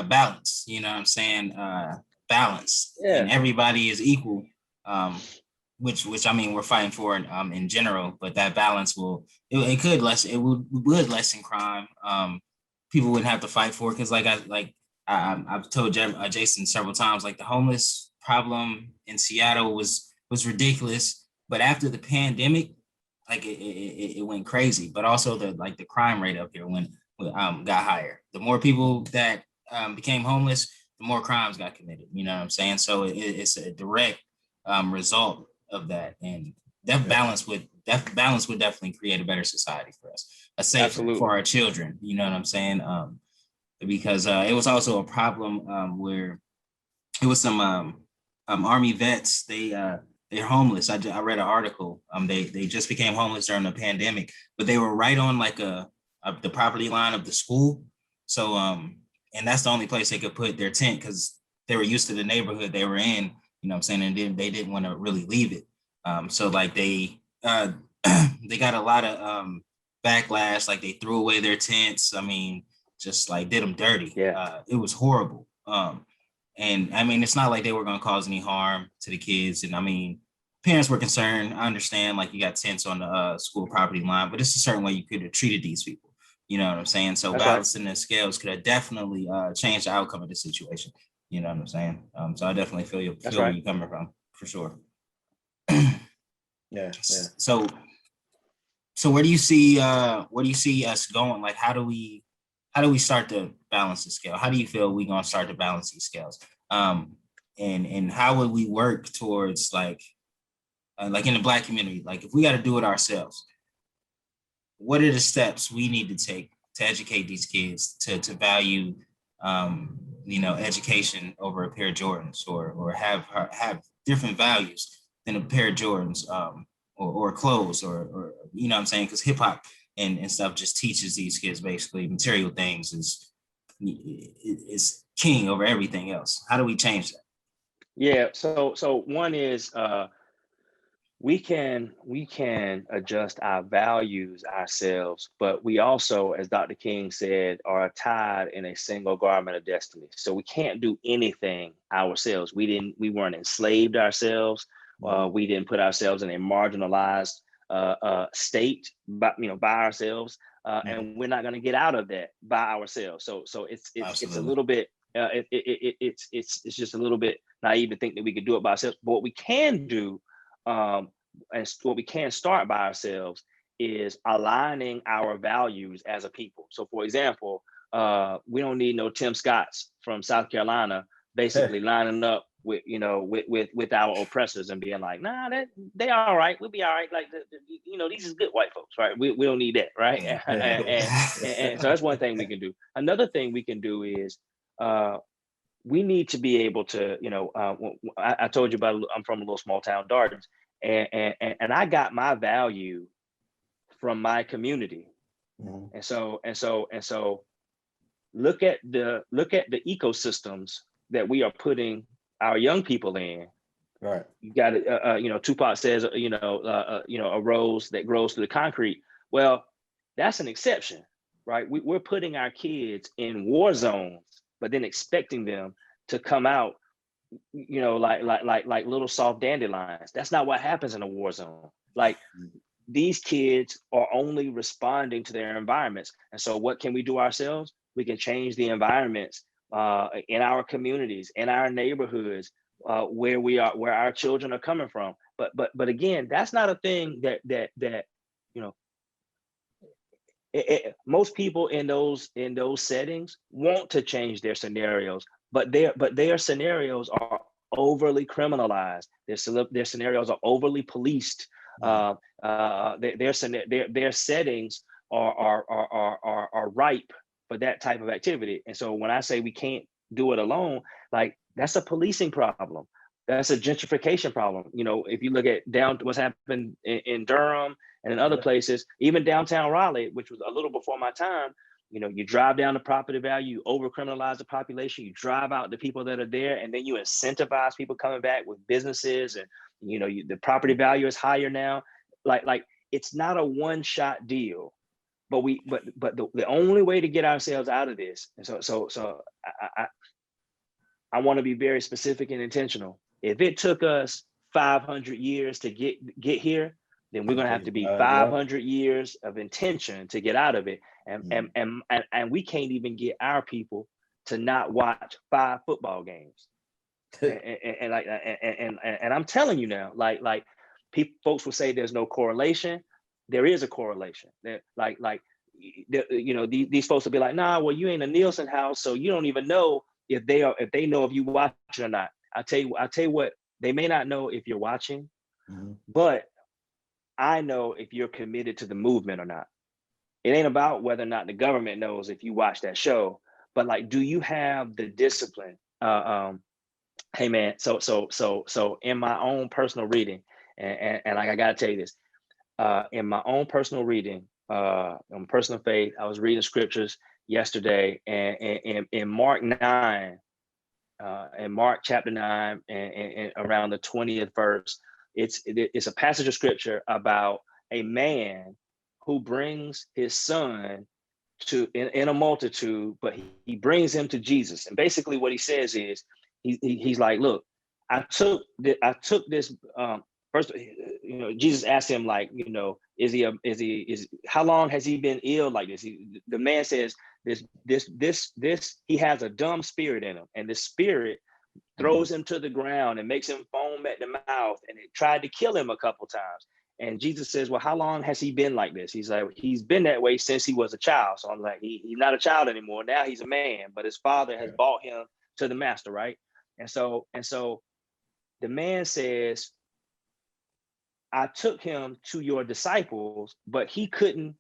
balance, you know what I'm saying? Balance. Yeah. And everybody is equal, which I mean, we're fighting for in general, but that balance would lessen crime. People wouldn't have to fight for it. Cause I've told Jason several times, like the homeless problem in Seattle was ridiculous, but after the pandemic, like it went crazy, but also the crime rate up here got higher. The more people that became homeless, the more crimes got committed. You know what I'm saying? So it's a direct result of that. And balance would definitely create a better society for us, a safer Absolutely. for our children. You know what I'm saying? Because it was also a problem where it was some Army vets. They're homeless. I read an article. They just became homeless during the pandemic, but they were right on like the property line of the school. So and that's the only place they could put their tent because they were used to the neighborhood they were in. You know what I'm saying? And then they didn't want to really leave it. So like they they got a lot of backlash. Like they threw away their tents. I mean, just like did them dirty. Yeah. It was horrible. And I mean, it's not like they were going to cause any harm to the kids. And I mean, parents were concerned. I understand, like you got tents on the school property line, but it's a certain way you could have treated these people. You know what I'm saying? So That's balancing the scales could have definitely changed the outcome of the situation. You know what I'm saying? So I definitely feel where you're coming from, for sure. Yeah. So where do you see us going? Like, how do we start to balance the scale? How do you feel we gonna start to balance these scales? And how would we work towards like in the Black community? Like, if we got to do it ourselves, what are the steps we need to take to educate these kids to value, education over a pair of Jordans, or have different values than a pair of Jordans, or clothes, or you know what I'm saying? Because hip hop and stuff just teaches these kids basically material things is king over everything else. How do we change that? Yeah. So one is we can adjust our values ourselves, but we also, as Dr. King said, are tied in a single garment of destiny. So we can't do anything ourselves. We weren't enslaved ourselves. We didn't put ourselves in a marginalized state by ourselves, and we're not going to get out of that by ourselves. So it's a little bit it's just a little bit naive to think that we could do it by ourselves. But what we can do, and what we can start by ourselves, is aligning our values as a people. So for example, we don't need no Tim Scotts from South Carolina basically lining up with our oppressors and being like, nah, that they all right, we'll be all right. Like these is good white folks, right? We don't need that, right? and so that's one thing we can do. Another thing we can do is we need to be able to, I told you about, I'm from a little small town, Darden, and I got my value from my community. And so look at the ecosystems that we are putting our young people in. Right. You got it. Tupac says, a rose that grows through the concrete. Well, that's an exception, right? We're putting our kids in war zones, but then expecting them to come out, like little soft dandelions. That's not what happens in a war zone. Like, these kids are only responding to their environments. And so what can we do ourselves? We can change the environments in our communities, in our neighborhoods, where our children are coming from. But again, that's not a thing that most people in those settings want to change their scenarios, but their scenarios are overly criminalized. Their scenarios are overly policed. Their settings are ripe for that type of activity. And so when I say we can't do it alone, like, that's a policing problem. That's a gentrification problem. If you look at what's happened in Durham and in other places, even downtown Raleigh, which was a little before my time, you drive down the property value, you over criminalize the population, you drive out the people that are there, and then you incentivize people coming back with businesses, and the property value is higher now. Like it's not a one-shot deal, but the only way to get ourselves out of this, and so I want to be very specific and intentional. If it took us 500 years to get here, then we're going to have to be 500 years of intention to get out of it. And we can't even get our people to not watch 5 football games. and I'm telling you now, like folks will say there's no correlation. There is a correlation. These folks will be like, nah, well, you ain't a Nielsen house, so you don't even know if they know if you watching or not. I tell you what, they may not know if you're watching, but I know if you're committed to the movement or not. It ain't about whether or not the government knows if you watch that show, but like, do you have the discipline? Hey man, so in my own personal reading, and like I gotta tell you this, in my own personal reading, on personal faith, I was reading scriptures yesterday, and in Mark 9, in Mark chapter 9, and around the 20th verse, it's a passage of scripture about a man who brings his son to in a multitude, but he brings him to Jesus. And basically what he says is, he's like, look, I took this, first, Jesus asked him, like, is how long has he been ill like this? The man says, this he has a dumb spirit in him, and the spirit throws him to the ground and makes him foam at the mouth, and it tried to kill him a couple times. And Jesus says, well, how long has he been like this? He's like, he's been that way since he was a child. So I'm like, he's not a child anymore. Now he's a man, but his father has brought him to the master, right? And so the man says, I took him to your disciples, but he couldn't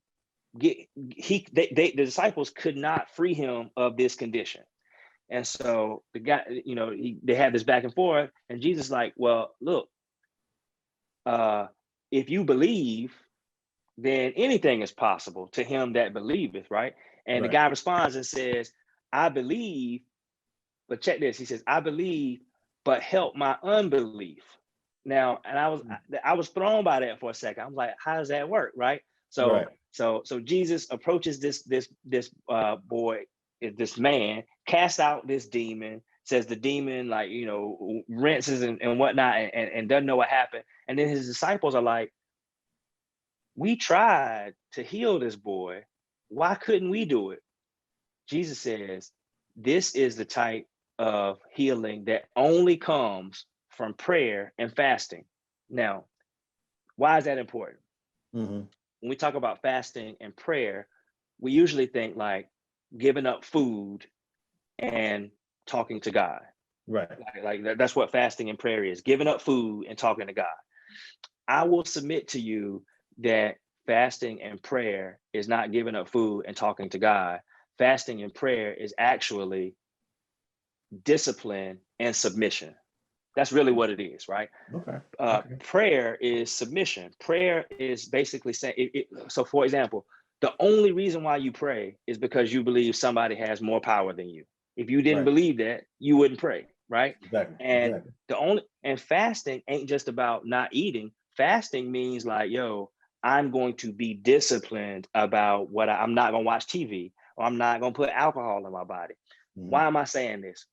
the disciples could not free him of this condition. And so the guy, they had this back and forth, and Jesus like, well, look, if you believe, then anything is possible to him that believeth, right? And the guy responds and says, I believe, but check this. He says, I believe, but help my unbelief. Now, and I was thrown by that for a second. I'm like, how does that work, right? So Jesus approaches this boy, this man, casts out this demon, says the demon, like, rinses and whatnot, and doesn't know what happened. And then his disciples are like, we tried to heal this boy. Why couldn't we do it? Jesus says, this is the type of healing that only comes from prayer and fasting. Now, why is that important? When we talk about fasting and prayer, we usually think like giving up food and talking to God. Right. Like that's what fasting and prayer is, giving up food and talking to God. I will submit to you that fasting and prayer is not giving up food and talking to God. Fasting and prayer is actually discipline and submission. That's really what it is, right? Okay. Prayer is submission. Prayer is basically saying, so for example, the only reason why you pray is because you believe somebody has more power than you. If you didn't believe that, you wouldn't pray, right? And fasting ain't just about not eating. Fasting means like, yo, I'm going to be disciplined about what I'm not going to watch TV, or I'm not going to put alcohol in my body. Why am I saying this?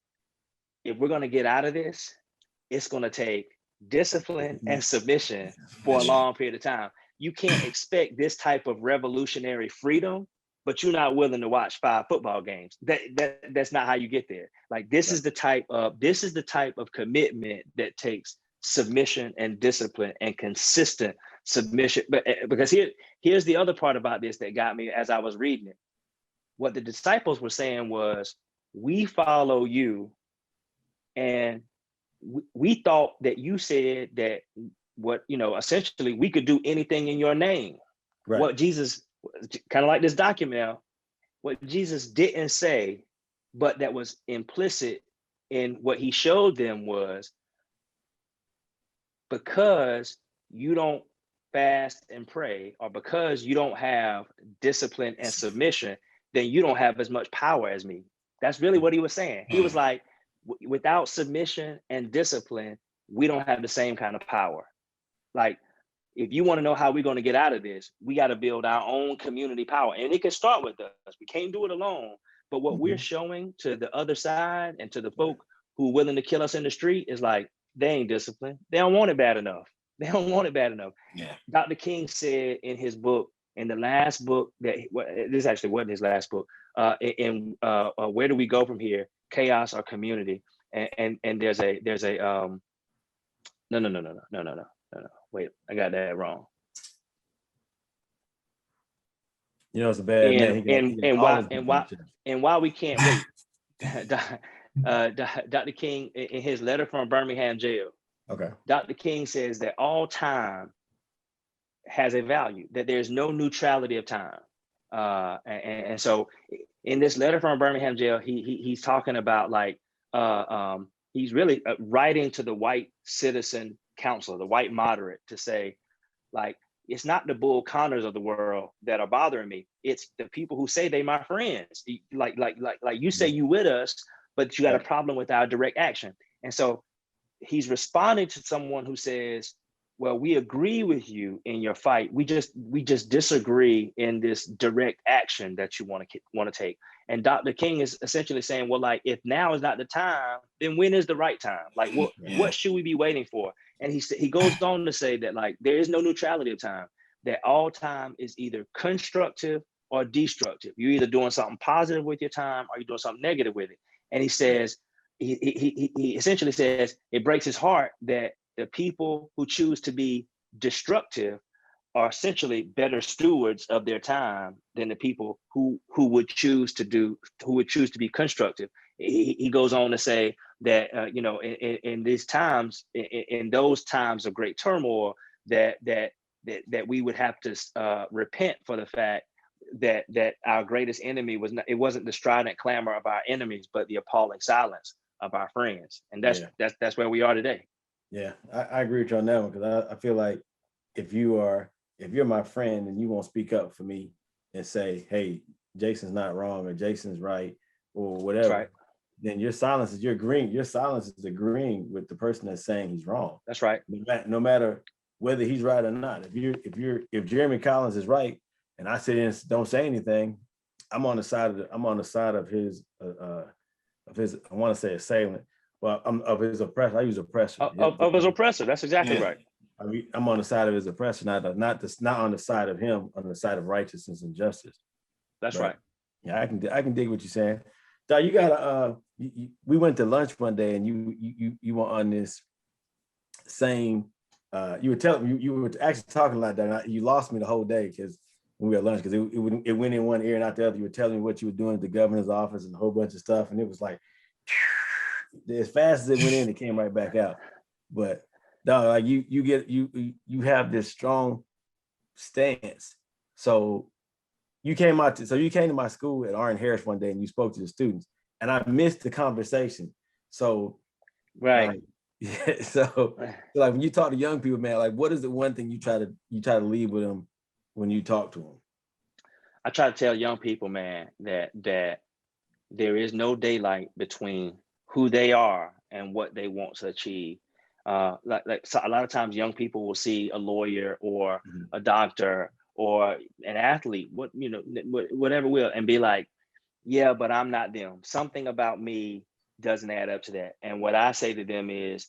If we're going to get out of this, it's going to take discipline and submission for a long period of time. You can't expect this type of revolutionary freedom, but you're not willing to watch 5 football games. That's not how you get there. Like this is the type of commitment that takes submission and discipline and consistent submission. But because here's the other part about this that got me as I was reading it. What the disciples were saying was, we follow you, and we thought that you said that essentially we could do anything in your name. Right. What Jesus, kind of like this document now, what Jesus didn't say, but that was implicit in what he showed them was, because you don't fast and pray, or because you don't have discipline and submission, then you don't have as much power as me. That's really what he was saying. He was like, without submission and discipline, we don't have the same kind of power. Like, if you want to know how we're going to get out of this, we got to build our own community power. And it can start with us. We can't do it alone. But what we're showing to the other side and to the folk who are willing to kill us in the street is like, they ain't disciplined. They don't want it bad enough. They don't want it bad enough. Yeah. Dr. King said in his book, in the last book, this actually wasn't his last book, in Where Do We Go From Here? Chaos or Community. And there's a no. Wait, I got that wrong. It's a bad man. And why we can't wait. Dr. King, in his letter from Birmingham jail, Dr. King says that all time has a value, that there's no neutrality of time. And so in this letter from Birmingham jail, he's talking about like, he's really writing to the white citizen council, the white moderate, to say, like, it's not the Bull Connors of the world that are bothering me. It's the people who say they my friends. Like you say you with us, but you got a problem with our direct action. And so he's responding to someone who says, well, we agree with you in your fight. We just disagree in this direct action that you want to take. And Dr. King is essentially saying, well, like, if now is not the time, then when is the right time? Like, what should we be waiting for? And he goes on to say that, like, there is no neutrality of time, that all time is either constructive or destructive. You're either doing something positive with your time or you're doing something negative with it. And he says, he essentially says, it breaks his heart that the people who choose to be destructive are essentially better stewards of their time than the people who would choose to be constructive. He goes on to say that in these times, in those times of great turmoil, that we would have to repent for the fact that our greatest enemy wasn't the strident clamor of our enemies, but the appalling silence of our friends. And that's where we are today. Yeah, I agree with you on that one, because I feel like if you're my friend and you won't speak up for me and say, hey, Jason's not wrong or Jason's right or whatever, right, then your silence is agreeing with the person that's saying he's wrong. That's right. No matter whether he's right or not. If Jeremy Collins is right and I sit in and don't say anything, I'm on the side of his I want to say assailant. Well, of his oppressor. I use oppressor. Of his oppressor. That's exactly right. I mean, I'm on the side of his oppressor, not on the side of him, on the side of righteousness and justice. That's right. Yeah, I can dig what you're saying. Dog, you got we went to lunch one day and you were on this same. You were telling you were actually talking like that. You lost me the whole day because when we were at lunch, because it went in one ear and out the other. You were telling me what you were doing at the governor's office and a whole bunch of stuff, and it was like, as fast as it went in, it came right back out. But dog, like you have this strong stance. So you came to my school at Arden Harris one day and you spoke to the students, and I missed the conversation. So right. So like when you talk to young people, man, like what is the one thing you try to leave with them when you talk to them? I try to tell young people, man, that there is no daylight between who they are and what they want to achieve. So a lot of times young people will see a lawyer or a doctor or an athlete, whatever will, and be like, yeah, but I'm not them. Something about me doesn't add up to that. And what I say to them is,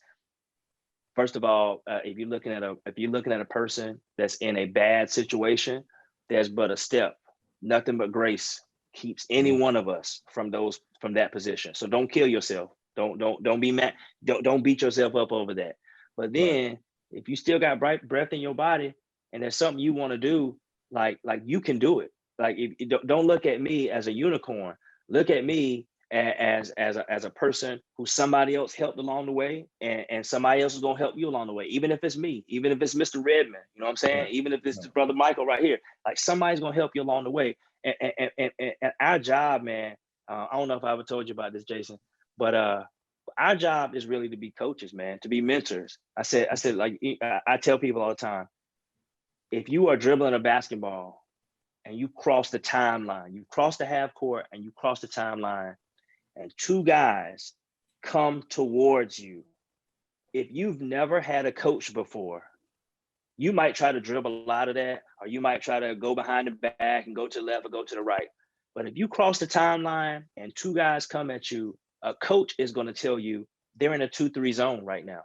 first of all, if you're looking at a person that's in a bad situation, there's but a step. Nothing but grace keeps any one of us from that position. So don't kill yourself. Don't be mad. Don't beat yourself up over that. But then if you still got breath in your body and there's something you want to do, like you can do it. Like don't look at me as a unicorn. Look at me as a person who somebody else helped along the way, and somebody else is gonna help you along the way. Even if it's me, even if it's Mr. Redmond, you know what I'm saying? Even if it's Brother Mychal right here, like somebody's gonna help you along the way. And our job, man, I don't know if I ever told you about this, Jason, but our job is really to be coaches, man, to be mentors. I said, like I tell people all the time, if you are dribbling a basketball and you cross the timeline, you cross the half court and you cross the timeline, and two guys come towards you, if you've never had a coach before, you might try to dribble out of that, or you might try to go behind the back and go to the left or go to the right. But if you cross the timeline and two guys come at you, a coach is going to tell you they're in a 2-3 zone right now.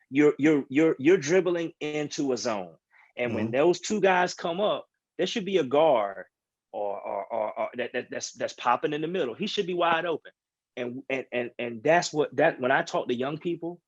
You're dribbling into a zone, and when those two guys come up, there should be a guard or that's popping in the middle. He should be wide open. And that's when I talk to young people,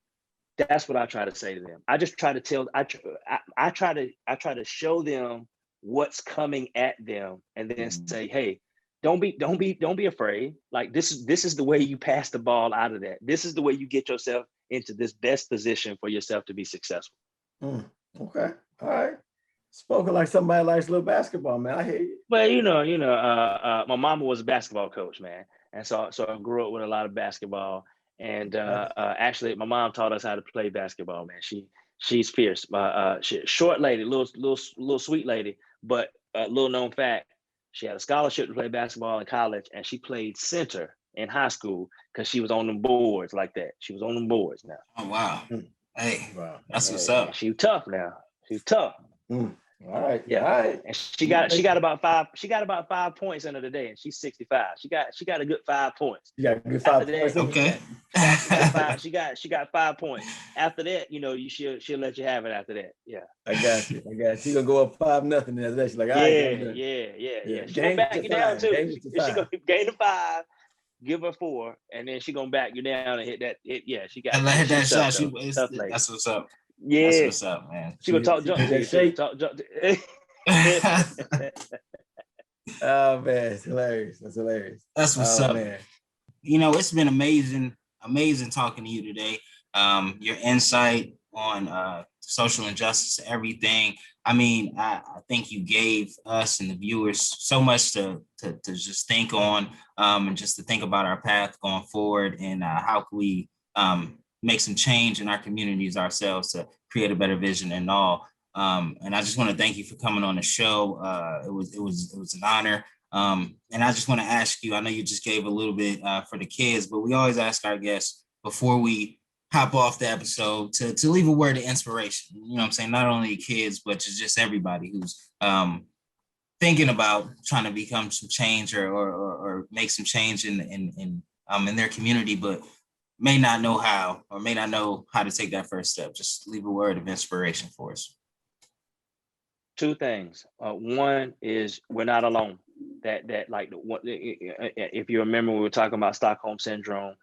that's what I try to say to them. I just try to tell, I try to show them what's coming at them, and then say, hey, don't be afraid. Like this is the way you pass the ball out of that. This is the way you get yourself into this best position for yourself to be successful. Okay. All right. Spoken like somebody likes a little basketball, man. I hear you. But my mama was a basketball coach, man, and so I grew up with a lot of basketball. And actually, my mom taught us how to play basketball, man. She's fierce. Short lady, little sweet lady, but little known fact, she had a scholarship to play basketball in college, and she played center in high school because she was on them boards like that. She was on them boards now. Oh wow. Hey, Wow. that's what's up. She's tough now. She's tough. All right. Yeah. All right. And she got about 5 points into the day, and she's 65. She got a good 5 points. You got a good 5 After points. that, Okay. She got 5 points. After that, she'll let you have it after that. Yeah. I got you. She's gonna go up 5-0 after that. She's like, all right, yeah. She Game gonna back to you down 5. too. Game to She 5. gonna gain to 5, give her 4, and then she gonna back you down and hit that. She got. And let her hit that shot. Tough lady. That's what's up. Yeah. That's what's up, man. She gonna talk jump to you. Shake. Talk jump. Oh man, it's hilarious. That's hilarious. That's what's up. Man. It's been amazing talking to you today. Your insight on social injustice, everything. I mean, I think you gave us and the viewers so much to just think on, and just to think about our path going forward, and how can we make some change in our communities ourselves to create a better vision and all. And I just want to thank you for coming on the show. It was an honor. And I just want to ask you, I know you just gave a little bit for the kids, but we always ask our guests before we hop off the episode to leave a word of inspiration. You know what I'm saying? Not only kids, but just everybody who's thinking about trying to become some change or make some change in their community, but may not know how, or may not know how to take that first step. Just leave a word of inspiration for us. 2 things. One is we're not alone. That like if you remember, we were talking about Stockholm Syndrome.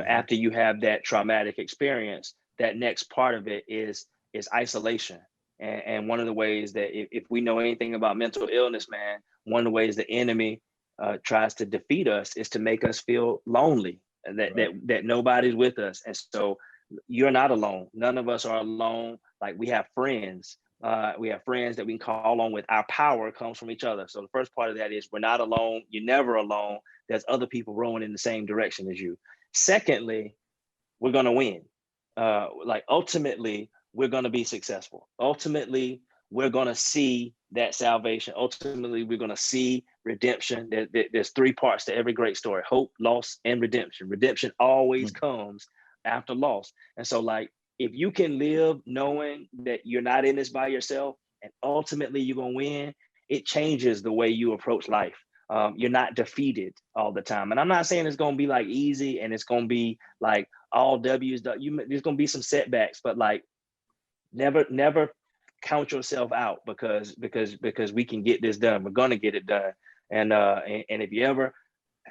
After you have that traumatic experience, that next part of it is isolation. And one of the ways that if we know anything about mental illness, man, one of the ways the enemy tries to defeat us is to make us feel lonely, and that nobody's with us. And so you're not alone. None of us are alone. Like, we have friends. We have friends that we can call on with. Our power comes from each other. So the first part of that is we're not alone. You're never alone. There's other people rowing in the same direction as you. Secondly, we're going to win. Ultimately, we're going to be successful. Ultimately, we're going to see that salvation. Ultimately, we're going to see redemption. There's 3 parts to every great story: hope, loss, and redemption. Redemption always comes after loss. And so, if you can live knowing that you're not in this by yourself, and ultimately you're going to win, it changes the way you approach life. You're not defeated all the time. And I'm not saying it's going to be easy and it's going to be all W's. There's going to be some setbacks, but never count yourself out, because we can get this done. We're going to get it done. And if you ever,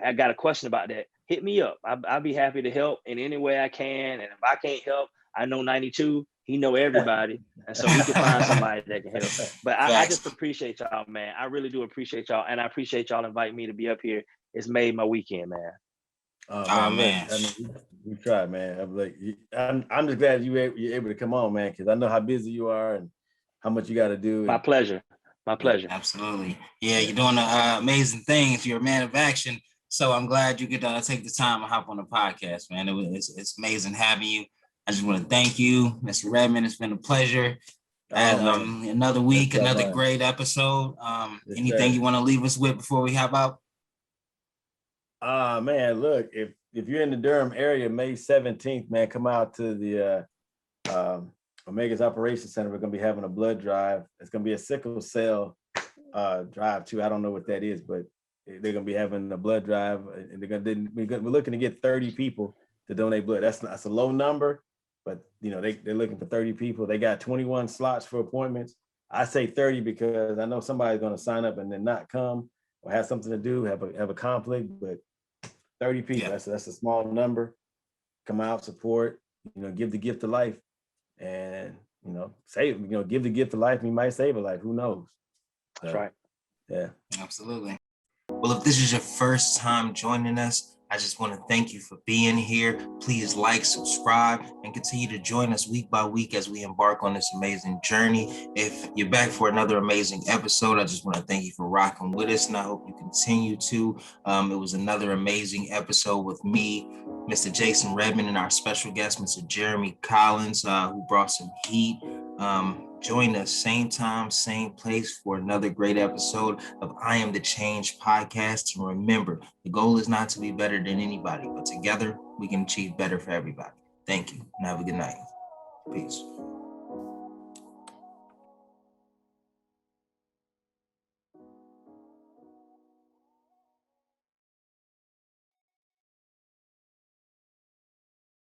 I got a question about that, hit me up. I'll be happy to help in any way I can. And if I can't help, I know 92, he know everybody. And so we can find somebody that can help. But I just appreciate y'all, man. I really do appreciate y'all. And I appreciate y'all inviting me to be up here. It's made my weekend, man. Oh, man. We tried, man. I'm just glad you're able to come on, man, because I know how busy you are and how much you got to do. My pleasure. Absolutely. Yeah, you're doing amazing things. You're a man of action. So I'm glad you could take the time to hop on the podcast, man. It's amazing having you. I just want to thank you, Mr. Redmond. It's been a pleasure. Another week, another great episode. Anything you want to leave us with before we hop out? Man, look, if you're in the Durham area, May 17th, man, come out to the Omega's Operations Center. We're going to be having a blood drive. It's going to be a sickle cell drive too. I don't know what that is, but they're going to be having a blood drive, and we're looking to get 30 people to donate blood. That's a low number, but they're looking for 30 people. They got 21 slots for appointments. I say 30 because I know somebody's going to sign up and then not come or have something to do, have a conflict. But 30 people, that's a small number. Come out, support, give the gift of life, and save. Give the gift of life. You might save a life. Who knows? That's right. Yeah, absolutely. Well, if this is your first time joining us, I just want to thank you for being here. Please like, subscribe, and continue to join us week by week as we embark on this amazing journey. If you're back for another amazing episode, I just want to thank you for rocking with us, and I hope you continue to. It was another amazing episode with me, Mr. Jason Redmond, and our special guest, Mr. Jeremy Collins, who brought some heat. Join us same time, same place for another great episode of I Am the Change podcast. And remember, the goal is not to be better than anybody, but together we can achieve better for everybody. Thank you and have a good night. Peace.